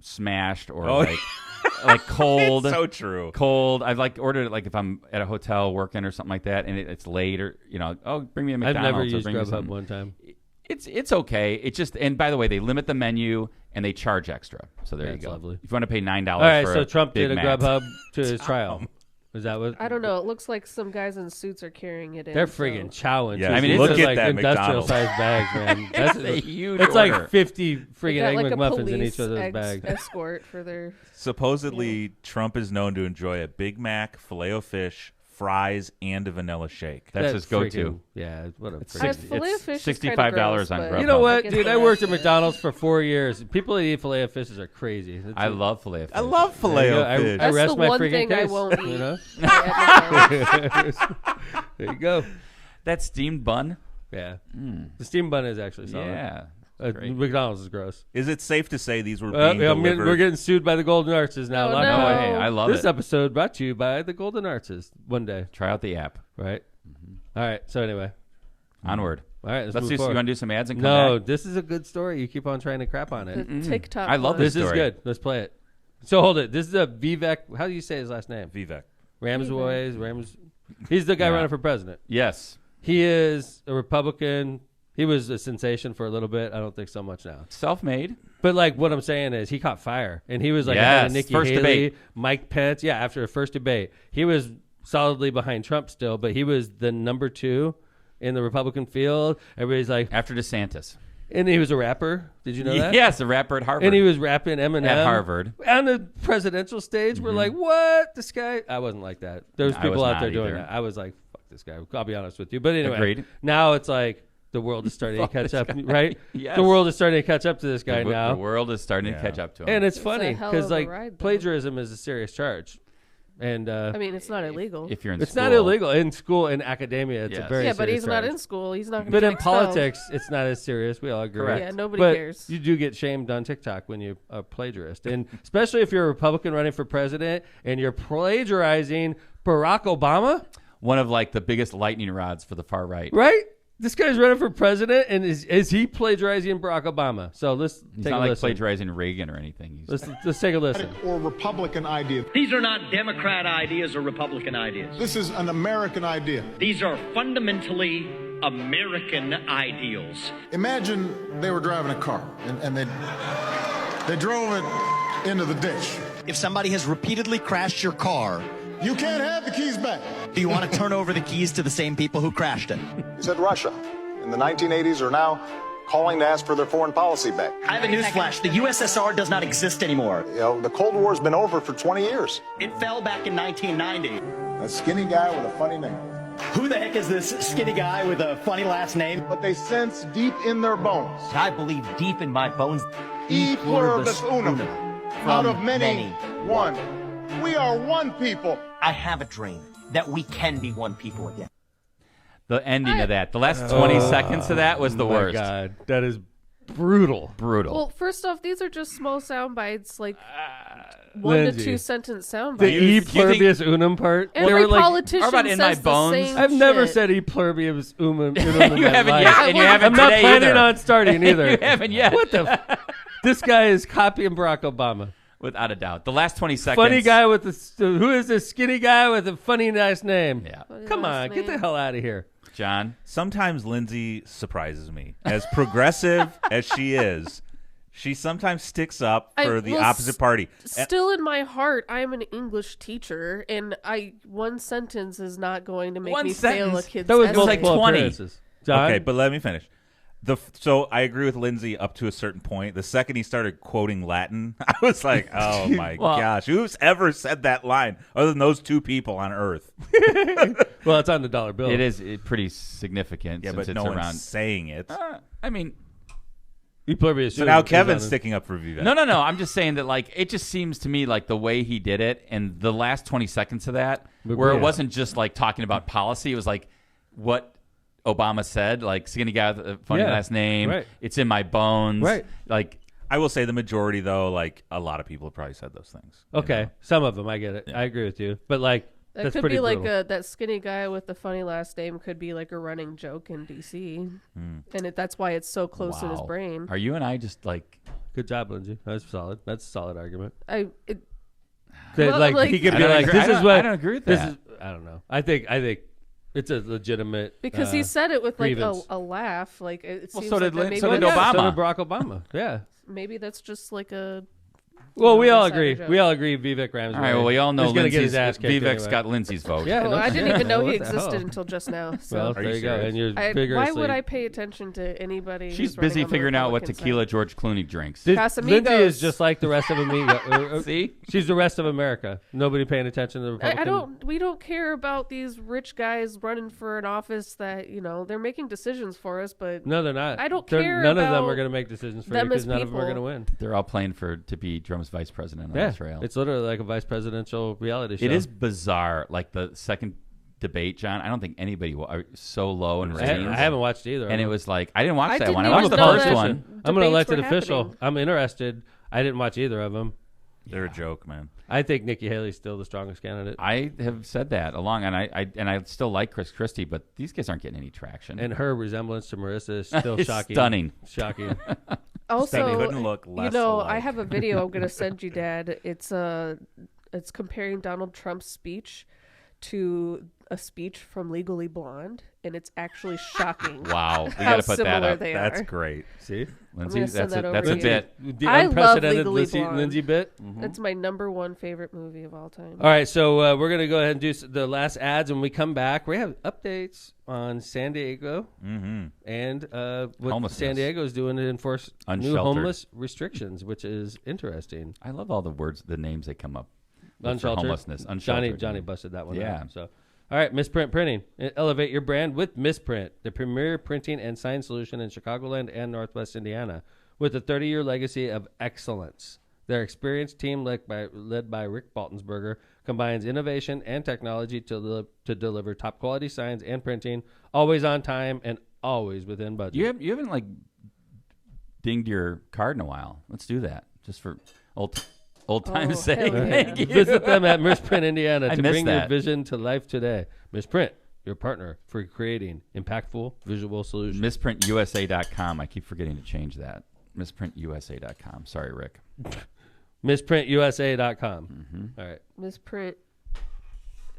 smashed or Oh, like cold. It's so true. Cold. I've like ordered it like if I'm at a hotel working or something like that, and it's late or oh, bring me a I've McDonald's. never or used bring me Grubhub something. one time. It's okay. It just and by the way, they limit the menu and they charge extra. So there That's you go. lovely. If you want to pay $9 All right, for so a Trump Big did a Mac. Grubhub to his trial. Is that what? I don't know. It looks like some guys in suits are carrying it in. They're so- friggin' chowing. Yeah, too. I mean, These look are at like that industrial McDonald's. sized bags, man. That's a huge It's order. like 50 They friggin' got Egg like a McMuffins in police each of those bags. escort for their. Supposedly, Trump is known to enjoy a Big Mac, Filet-O-Fish, fries, and a vanilla shake. That's his go-to. friggin'- Yeah, what a I friggin'. filet of fish is $65 kinda gross, on but Grubhub. You know what, I dude? guess I worked at McDonald's for 4 years. People that eat filet of fishes are crazy. It's I love filet of fish. I love Filet-O-Fish. I That's rest the my one friggin' thing I case. won't You eat. know? At McDonald's. There you go. that steamed bun. Yeah. The steam bun is actually solid. Yeah. Great. McDonald's is gross. Is it safe to say these were being delivered? We're getting sued by the Golden Arches now. Oh, Lock no. on. Hey, I love This it. episode brought to you by the Golden Arches. One day, Try out the app. right? All right. So anyway, Onward. all right. Let's Let's move do. You forward. want to do some ads and come No, back? this is a good story. You keep on trying to crap on it. The TikTok. I love one. this This is story. good. Let's play it. So hold it. This is a Vivek. How do you say his last name? Vivek. Rams. He's the guy Yeah. running for president. Yes. He is a Republican. He was a sensation for a little bit. I don't think so much now. Self-made. But like what I'm saying is he caught fire, and he was like Yes, ahead of Nikki first Haley, debate. Mike Pence. Yeah, after the first debate, he was solidly behind Trump still, but he was the number 2 in the Republican field. Everybody's like, After DeSantis. and he was a rapper. Did you know that? Yes, a rapper at Harvard. And he was rapping Eminem At Harvard. on the presidential stage. We're like, what? This guy? I wasn't like that. There's I people was out there not doing either. that. I was like, fuck this guy. I'll be honest with you. But anyway, Agreed. now it's like the world is starting to catch up, right? Yes. The world is starting to catch up to this guy now. The world is starting to catch up to him. And it's It's funny a hell because of a like ride, though. plagiarism is a serious charge, and I mean, it's not illegal. if you're in it's school. not illegal in school in academia. It's a Yes. very Yeah, but serious he's not charge. in school. He's not going to But get in expelled. politics, it's not as serious. We all agree. Correct. Yeah, nobody But cares. you do get shamed on TikTok when you are plagiarist, and especially if you're a Republican running for president and you're plagiarizing Barack Obama, One of like the biggest lightning rods for the far right. right? This guy's running for president, and is he plagiarizing Barack Obama? So let's He's take not a like listen. plagiarizing Reagan or anything. He's Let's take a listen. Or Republican idea. These are not Democrat ideas or Republican ideas. This is an American idea. These are fundamentally American ideals. Imagine they were driving a car and they drove it into the ditch. If somebody has repeatedly crashed your car, You can't have the keys back. do you want to turn over the keys to the same people who crashed it? He said Russia in the 1980s are now calling to ask for their foreign policy back. I have a newsflash. The USSR does not exist anymore. You know, the Cold War's been over for 20 years. It fell back in 1990. A skinny guy with a funny name. Who the heck is this skinny guy with a funny last name? But they sense deep in their bones. I believe deep in my bones. E pluribus unum. Out of many, one. We are one people. I have a dream that we can be one people again. the ending of that. The last 20 seconds of that was the Oh my worst. God, that is brutal. Brutal. Well, first off, these are just small sound bites, like 1 to Lindsay. 2 sentence sound The bites. E pluribus unum part. They Every were like, politician How about in my says bones? the same I've never shit. said E pluribus unum in my You haven't life. yet, and you haven't I'm not today planning either. on starting either. You haven't yet. What the? This guy is copying Barack Obama. Without a doubt. The last 20 seconds. Funny guy with the who is this skinny guy with a funny nice name? Yeah. Come nice on, get the name. hell out of here. John. Sometimes Lindsay surprises me. As progressive as she is, she sometimes sticks up for the opposite party. And Still in my heart, I am an English teacher, and one sentence is not going to make One me fail a sentence? kid's That was essay. like multiple 20. appearances. John? okay, but let me finish. So I agree with Lindsay up to a certain point. The second he started quoting Latin, I was like, oh my gosh, who's ever said that line other than those two people on Earth? Well, it's on the dollar bill. It is pretty significant Yeah, since but it's no around. one's saying it. I mean, E pluribus So unum now is Kevin's on sticking up for Vivek. no. I'm just saying that, like, it just seems to me like the way he did it and the last 20 seconds of that, where Yeah. it wasn't just like talking about policy, it was like what Obama said, like skinny guy with a funny Yeah, last name. right. It's in my bones. Right. Like, I will say the majority, though, like a lot of people have probably said those things. you Okay, know? some of them I get it. I agree with you, but like That that's could pretty be like brutal. that skinny guy with the funny last name could be like a running joke in DC, and that's why it's so close in his wow. brain. Are you and I just like? Good job, Lindsay. That's solid. That's a solid argument. Well, Like, like- he could I be don't like, agree- "This I is don't- what I don't agree with this that. is." I don't know. I think it's a legitimate because he said it with like grievance. a laugh. Like it Well, seems so like did that Lin- maybe so did that's- Obama. So did Barack Obama. Yeah. Maybe that's just like a. Well, we all inside agree. joke. We all agree. Vivek Ramaswamy. All right. Well, we all know He's gonna get his Lindsay's. ass kicked Vivek's anyway. got Lindsay's vote. Yeah. Oh, no I didn't shit, even know man. he What the hell? existed until just now. So. Well, Are there you you go. serious? And you're why vigorously. would I pay attention to anybody? She's who's running busy on the figuring out what Republican tequila side? George Clooney drinks. Casamigos. Lindsay is just like the rest of Amiga. See? She's the rest of America. Nobody paying attention to the Republican. I don't. We don't care about these rich guys running for an office that they're making decisions for us. But No, they're not. I don't They're- care None of them about are going to make decisions for you them because as none of them are going to people. win. They're all playing to be Trump's vice president on Yeah, Israel. it's literally like a vice presidential reality show. It is bizarre. Like the second debate, John. I don't think anybody are so low in I ratings. haven't watched either. of And it them. was like I didn't watch I that didn't one. I even watched the know first that one. I'm an debates elected were official. happening. I'm interested. I didn't watch either of them. They're a joke, man. I think Nikki Haley's still the strongest candidate. I have said that along, and I still like Chris Christie, but these guys aren't getting any traction. And her resemblance to Marissa is still It's shocking. stunning. Shocking. also, Couldn't look less I alike. have a video I'm gonna send you, Dad. It's comparing Donald Trump's speech to a speech from Legally Blonde, and it's actually shocking. Wow. We how got to put that similar up. they That's are. great. See? Lindsay, gonna send that over that's to a you. bit. The I love unprecedented Legally Blonde. Lindsay bit. That's my number one favorite movie of all time. All right, so we're going to go ahead and do the last ads. When we come back, we have updates on San Diego and what Homelessness. San Diego is doing to enforce new Unsheltered. homeless restrictions, which is interesting. I love all the words, the names that come up. For Unsheltered. homelessness. Unsheltered. Johnny busted that one Yeah. out. So, all right, Misprint Printing. Elevate your brand with Misprint, the premier printing and sign solution in Chicagoland and Northwest Indiana, with a 30-year legacy of excellence. Their experienced team, led by Rick Baltensberger, combines innovation and technology to deliver top-quality signs and printing, always on time and always within budget. You haven't like dinged your card in a while. Let's do that just for old times' sake. hell yeah. Thank you. Visit them at Misprint, Indiana, I to missed bring your that. vision to life today. Misprint, your partner for creating impactful visual solutions. MisprintUSA.com. I keep forgetting to change that. MisprintUSA.com. Sorry, Rick. MisprintUSA.com. All right. Misprint.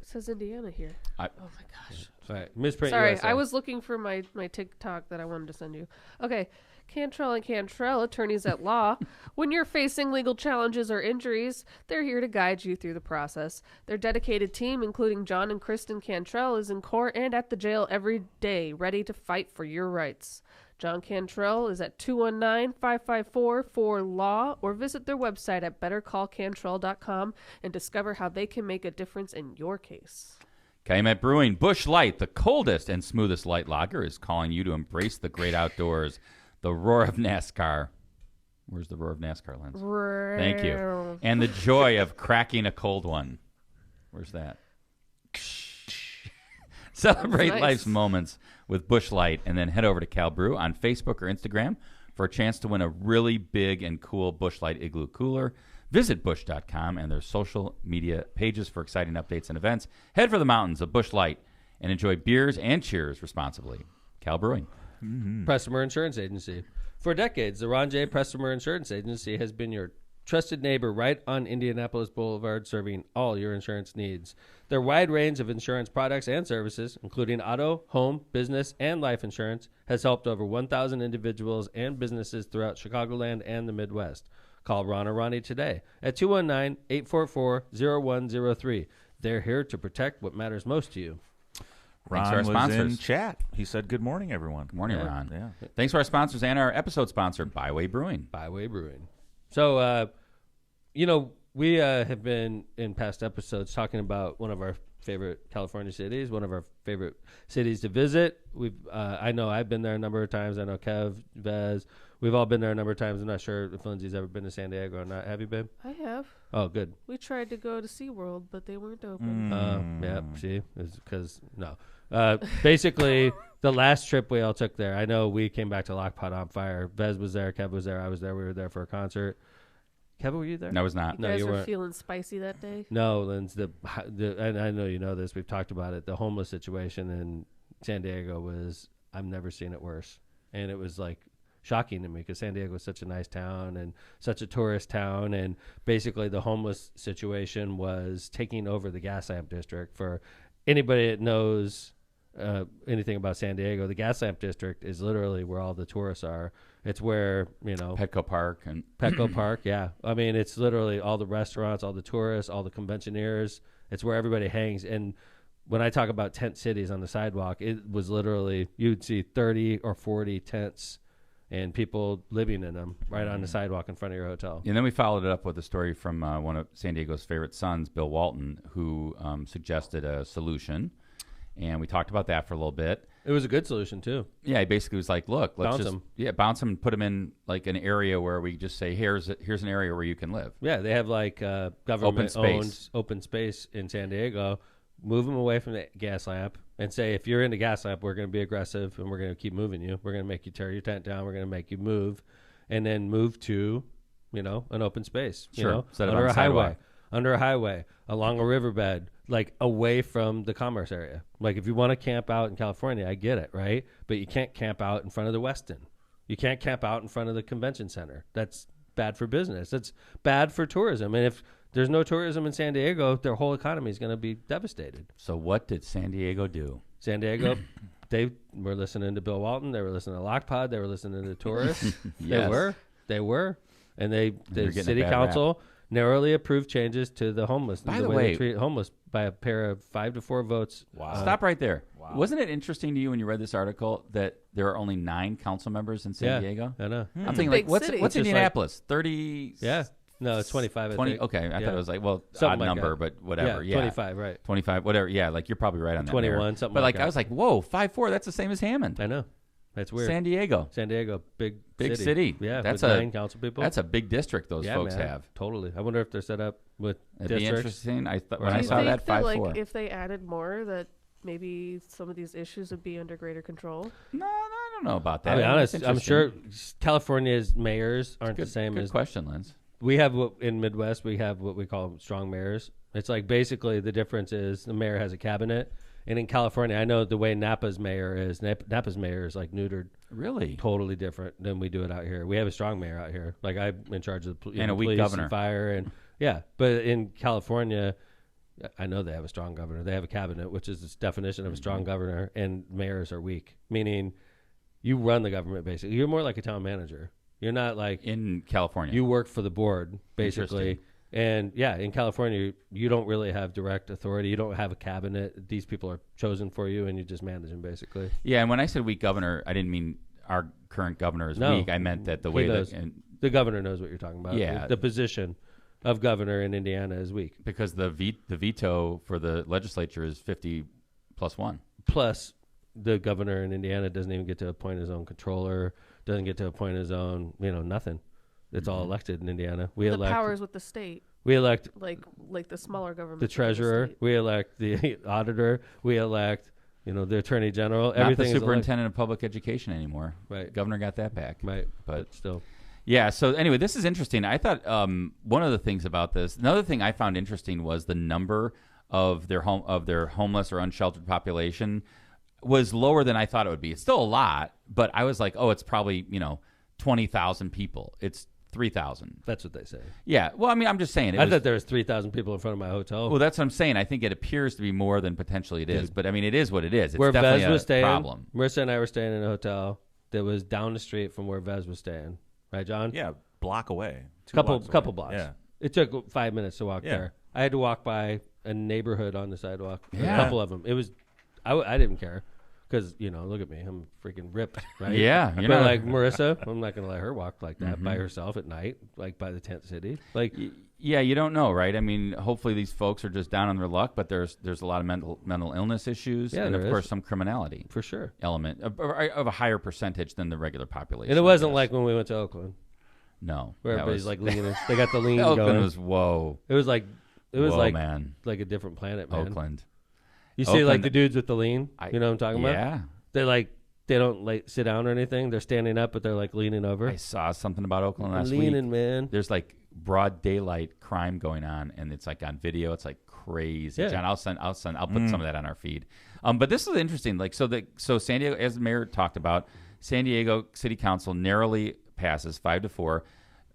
It says Indiana here. Oh my gosh. All right. Misprint Sorry, USA. I was looking for my TikTok that I wanted to send you. Okay. Cantrell and Cantrell, attorneys at law. When you're facing legal challenges or injuries, they're here to guide you through the process. Their dedicated team, including John and Kristen Cantrell, is in court and at the jail every day, ready to fight for your rights. John Cantrell is at 219-554-4LAW or visit their website at bettercallcantrell.com and discover how they can make a difference in your case. Calumet Brewing, Busch Light, the coldest and smoothest light lager, is calling you to embrace the great outdoors. The roar of NASCAR. Where's the roar of NASCAR, Lens? Thank you. And the joy of cracking a cold one. Where's that? Celebrate Nice. life's moments with Busch Light, and then head over to Cal Brew on Facebook or Instagram for a chance to win a really big and cool Busch Light Igloo cooler. Visit Busch.com and their social media pages for exciting updates and events. Head for the mountains of Busch Light and enjoy beers and cheers responsibly. Cal Brewing. Pressemer Insurance Agency. For decades, the Ron J. Pressemer Insurance Agency has been your trusted neighbor right on Indianapolis Boulevard, serving all your insurance needs. Their wide range of insurance products and services, including auto, home, business, and life insurance, has helped over 1,000 individuals and businesses throughout Chicagoland and the Midwest. Call Ron or Ronnie today at 219-844-0103. They're here to protect what matters most to you. Thanks to our Ron was sponsors. in chat. He said, "Good morning, everyone." Good morning, Yeah. Ron. Yeah. Thanks to our sponsors and our episode sponsor, Byway Brewing. Byway Brewing. So, we have been in past episodes talking about one of our favorite California cities, one of our favorite cities to visit. I know I've been there a number of times. I know Kev, Vez, we've all been there a number of times. I'm not sure if Lindsay's ever been to San Diego or not. Have you been? I have. Oh, good. We tried to go to SeaWorld, but they weren't open. Yeah, see, because no. Basically, the last trip we all took there, I know we came back to Lockpot on Fire. Vez was there, Kev was there, I was there. We were there for a concert. Kevin, were you there? No, I was not. You No, guys you were weren't. feeling spicy that day? No, Linz, and I know you know this. We've talked about it. The homeless situation in San Diego was, I've never seen it worse. And it was like shocking to me because San Diego is such a nice town and such a tourist town. And basically the homeless situation was taking over the gas lamp district. For anybody that knows anything about San Diego, the gas lamp district is literally where all the tourists are. It's where, Petco Park. Petco Park, yeah. I mean, it's literally all the restaurants, all the tourists, all the conventioneers. It's where everybody hangs. And when I talk about tent cities on the sidewalk, it was literally, you'd see 30 or 40 tents and people living in them right on the sidewalk in front of your hotel. And then we followed it up with a story from one of San Diego's favorite sons, Bill Walton, who suggested a solution. And we talked about that for a little bit. It was a good solution, too. Yeah, he basically was like, look, let's Bounce just 'em. bounce them and put them in like an area where we just say, here's an area where you can live. Yeah, they have like government-owned open space in San Diego. Move them away from the gas lamp and say, if you're in the gas lamp, we're going to be aggressive and we're going to keep moving you. We're going to make you tear your tent down. We're going to make you move, and then move to, an open space. Sure. Set it Under on a the sidewalk. highway, under a highway, along a riverbed, like away from the commerce area. Like if you want to camp out in California, I get it, right? But you can't camp out in front of the Westin. You can't camp out in front of the convention center. That's bad for business. That's bad for tourism. And if there's no tourism in San Diego, their whole economy is going to be devastated. So what did San Diego do? San Diego They were listening to Bill Walton. They were listening to Lockpod. They were listening to Tourists. Yes. They were. And the getting a city bad council narrowly approved changes to the homeless. By the way, way, they treat homeless by a pair of 5-4 votes. Wow. Stop right there. Wow. Wasn't it interesting to you when you read this article that there are only 9 council members in San Diego? I know. I'm thinking, Big like, what's city. Indianapolis? 30? Yeah. No, it's 25. 20? I think. Okay, I thought it was like, well, Something odd like number, that. but whatever. Yeah, 25, right. 25, whatever. Yeah, like you're probably right on that. 21, Mayor. something but like I that. was like, whoa, 5-4. That's the same as Hammond. I know. That's weird. San Diego, big city. Yeah, that's with a 9 council people. That's a big district those folks man, have. Totally. I wonder if they're set up with It'd be districts. interesting. When Do I you saw think that 5-4. like, if they added more, that maybe some of these issues would be under greater control? No, I don't know about that. I'll be honest. That's I'm sure interesting. California's mayors aren't Good, the same good as question, Linz. we have. In Midwest, we have what we call strong mayors. It's like basically the difference is the mayor has a cabinet, and in California, I know the way Napa's mayor is. Napa's mayor is like neutered. Really? Totally different than we do it out here. We have a strong mayor out here. Like I'm in charge of the And a weak police governor. and fire, and yeah. But in California, I know they have a strong governor. They have a cabinet, which is the definition of a strong governor, and mayors are weak, meaning you run the government basically. You're more like a town manager. You're not like in California. You work for the board basically. And yeah, in California, you don't really have direct authority. You don't have a cabinet. These people are chosen for you, and you just manage them basically. Yeah, and when I said weak governor, I didn't mean our current governor is weak. I meant that the way that the governor knows what you're talking about. Yeah, the position of governor in Indiana is weak because the veto for the legislature is 50+1. Plus, the governor in Indiana doesn't even get to appoint his own controller. Doesn't get to appoint his own. Nothing. It's all elected in Indiana. We the elect powers with the state. We elect like the smaller government. The treasurer. We elect the auditor. We elect the attorney general. Not Everything. the superintendent of public education anymore. Right. Governor got that back. Right. But still. Yeah. So anyway, this is interesting. I thought one of the things about this, another thing I found interesting was the number of their homeless or unsheltered population was lower than I thought it would be. It's still a lot, but I was like, oh, it's probably 20,000 people. It's 3,000. That's what they say. Yeah. Well, I mean, I'm just saying. I thought there was 3,000 people in front of my hotel. Well, that's what I'm saying. I think it appears to be more than potentially it is. But, I mean, it is what it is. It's where definitely Vez was staying, problem. Marissa and I were staying in a hotel that was down the street from where Vez was staying. Right, John? Yeah, block away. Couple away. blocks. Yeah. It took 5 minutes to walk there. I had to walk by a neighborhood on the sidewalk. Yeah. A couple of them. It was, I didn't care. Because, look at me. I'm freaking ripped, right? Yeah. But like Marissa, I'm not going to let her walk like that by herself at night, like by the tent city. Like, yeah, you don't know, right? I mean, hopefully these folks are just down on their luck, but there's a lot of mental illness issues, and of course some criminality, for sure, element of a higher percentage than the regular population. And it wasn't like when we went to Oakland. No, where everybody's like leaning. They got the lean Oakland going. Was whoa. It was like man. Like a different planet, man. Oakland. You see, like the dudes with the lean. You know what I'm talking about? Yeah. They don't like sit down or anything. They're standing up, but they're like leaning over. I saw something about Oakland last week. Leaning, man. There's like broad daylight crime going on, and it's like on video. It's like crazy. Yeah. John, I'll put some of that on our feed. But this is interesting. So San Diego, as the mayor talked about, San Diego City Council narrowly passes 5-4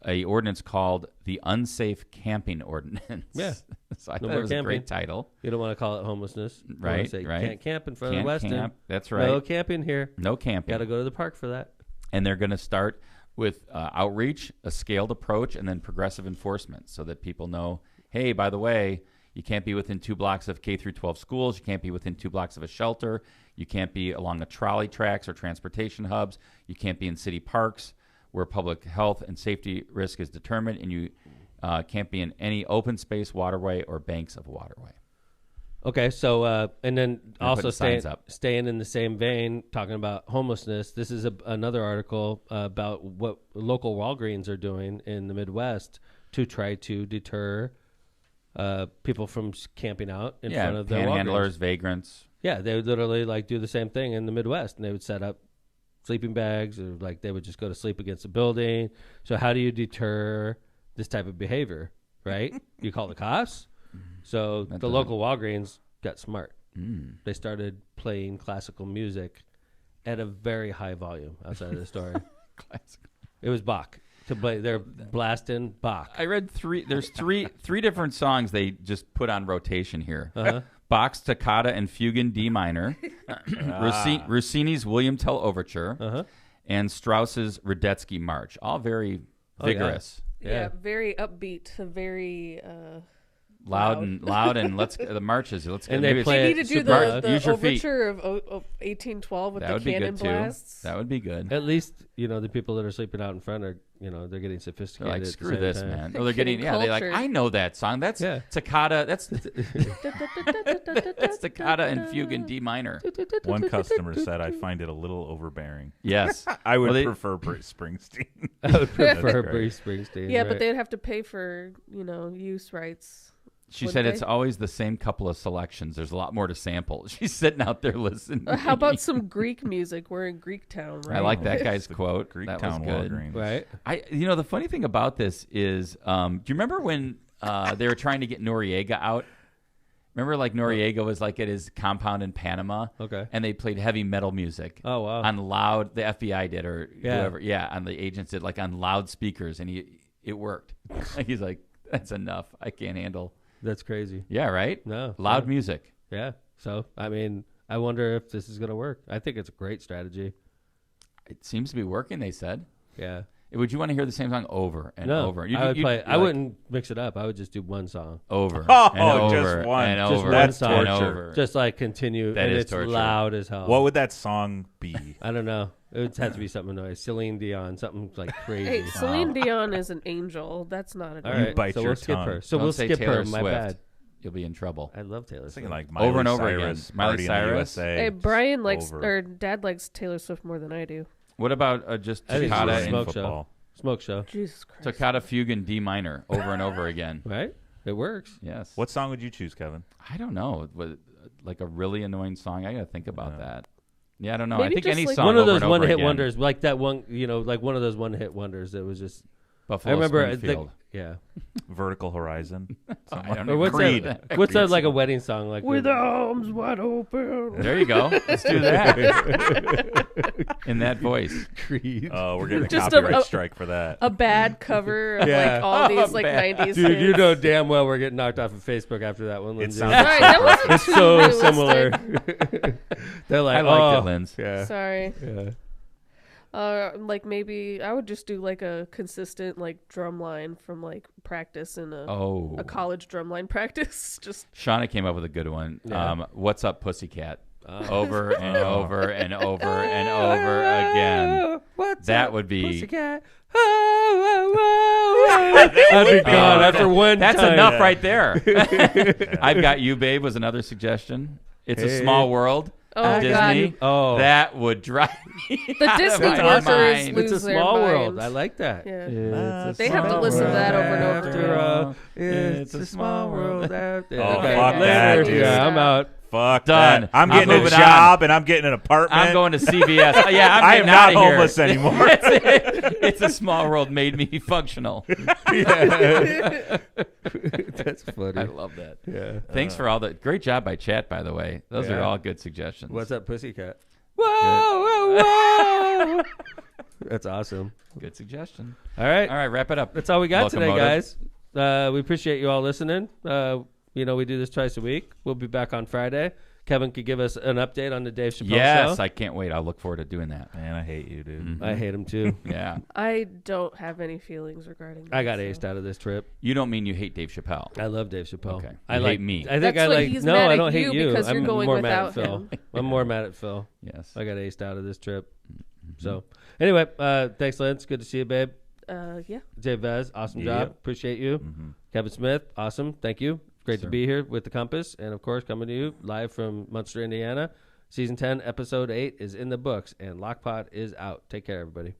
a ordinance called the Unsafe Camping Ordinance. Yeah. So I thought it was a great title. You don't want to call it homelessness. Right, say, right. Can't camp in front of the Westin. Camp. That's right. No camping here. No camping. Got to go to the park for that. And they're going to start with outreach, a scaled approach, and then progressive enforcement so that people know, hey, by the way, you can't be within 2 blocks of K through 12 schools. You can't be within 2 blocks of a shelter. You can't be along the trolley tracks or transportation hubs. You can't be in city parks where public health and safety risk is determined, and you can't be in any open space, waterway, or banks of waterway. Okay, so and then also staying in the same vein, talking about homelessness. This is another article about what local Walgreens are doing in the Midwest to try to deter people from camping out in front of their panhandlers, vagrants. Yeah, they would literally do the same thing in the Midwest, and they would set up sleeping bags, or they would just go to sleep against a building. So how do you deter this type of behavior, right? You call the cops. So the local Walgreens got smart. They started playing classical music at a very high volume outside of the store. Classical. It was Bach. They're blasting Bach. I read there's three different songs they just put on rotation here. Bach's Toccata and Fugue in D minor, Rossini's William Tell Overture, and Strauss's Radetzky March. All very vigorous. Yeah, very upbeat, very loud and let's the marches. Let's and they play. They need to do the overture of 1812 with the cannon blasts. That would be good. At least the people that are sleeping out in front are they're getting sophisticated. They're like, screw this, time. man. They're getting they're like, I know that song. That's toccata. That's toccata and fugue in D minor. One customer said, I find it a little overbearing. Yes. I would prefer Bruce Springsteen. I would prefer Bruce Springsteen. Yeah, but they'd have to pay for, use rights. She said it's always the same couple of selections. There's a lot more to sample. She's sitting out there listening. How about some Greek music? We're in Greek town, right? I like that guy's quote. Greek that town was good. Walgreens. Right. The funny thing about this is, do you remember when they were trying to get Noriega out? Remember, Noriega was at his compound in Panama. Okay. And they played heavy metal music. Oh wow. On loud, the FBI did or whoever. Yeah. And the agents did on loudspeakers, and it worked. He's like, that's enough. I can't handle. That's crazy. Yeah, right? No. Loud music. Yeah. So, I wonder if this is going to work. I think it's a great strategy. It seems to be working, they said. Yeah. Would you want to hear the same song over and over? I would play. I wouldn't mix it up. I would just do one song. Over. And over. Just one. And just over. That's and torture. over. Just continue. That and is it's torture. loud as hell. What would that song be? I don't know. It would have to be something annoying. Celine Dion, something crazy. Hey, Celine Dion is an angel. That's not a All right. bite so your we'll skip tongue. her. So Don't we'll say skip Taylor her. My Swift. bad. You'll be in trouble. I love Taylor Swift. Thinking Miley Over and over Cyrus, again. Miley Party in the Cyrus. USA. Hey, Brian likes, Over. or Dad likes Taylor Swift more than I do. What about just I think toccata she's a and smoke show. Smoke show. Jesus Christ. toccata fugue in D minor over and over again? Right? It works. Yes. What song would you choose, Kevin? I don't know. A really annoying song. I got to think about that. Yeah, I don't know. Maybe I think just any like song one of over those and over one-hit again. wonders, like that one, like one of those one-hit wonders that was just. Buffalo I remember, Springfield. yeah. Vertical Horizon. I don't Or know. what's Creed. that? What's that? Like a wedding song, like With arms wide open. There you go. Let's do that. In that voice. Creed. Oh, we're getting a Just copyright strike for that. A bad cover of Yeah. all these Bad. 90s Dude, you hits. know damn well we're getting knocked off of Facebook after that one. It Lindsay. sounds Sorry, that wasn't It's too so realistic. similar. They're like, I liked oh, it, Linz. Yeah. Sorry. Yeah. Maybe I would just do a consistent drum line from practice in a college drum line practice. Just Shauna came up with a good one. Yeah. What's up, Pussycat? Over and over and over and over again. What's That up, would be. Pussycat? That'd be gone after one That's time. enough right there. I've Got You, Babe was another suggestion. It's a Small World. Oh, Disney. God. Oh. That would drive me the out Disney of my workers mind. lose It's a their small minds. world. I like that. Yeah. It's They a have to small listen to world that over and over after again. all. It's a small world out there. Oh, Okay, fuck later. that, dude. Yeah, I'm out. Fuck Done. that. I'm I'm getting a moving on. job and I'm getting an apartment. I'm going to CVS. Yeah, I'm I am getting not outta here. homeless anymore. It's a small world made me functional. That's funny. I love that. Yeah. Thanks for all the great job by chat, by the way. Those are Yeah. all good suggestions. What's up, Pussycat? Whoa, whoa, whoa. That's awesome. Good suggestion. All right. All right, wrap it up. That's all we got today, Locomotive. guys. We appreciate you all listening. We do this twice a week. We'll be back on Friday. Kevin could give us an update on the Dave Chappelle show. Yes, I can't wait. I'll look forward to doing that. Man, I hate you, dude. I hate him too. Yeah. I don't have any feelings regarding that. I got aced out of this trip. You don't mean you hate Dave Chappelle. I love Dave Chappelle. Okay. I You like hate me. I think That's I what like. he's No, mad I at don't hate you you. because I'm you're going more mad at without Phil. him. I'm more mad at Phil. Yes. I got aced out of this trip. So anyway, thanks, Lance. Good to see you, babe. Yeah. Jay Vez, awesome Yep. job. Appreciate you. Kevin Smith, awesome. Thank you. Great to be here with the Compass. And, of course, coming to you live from Munster, Indiana. Season 10, Episode 8 is in the books, and Lockpot is out. Take care, everybody.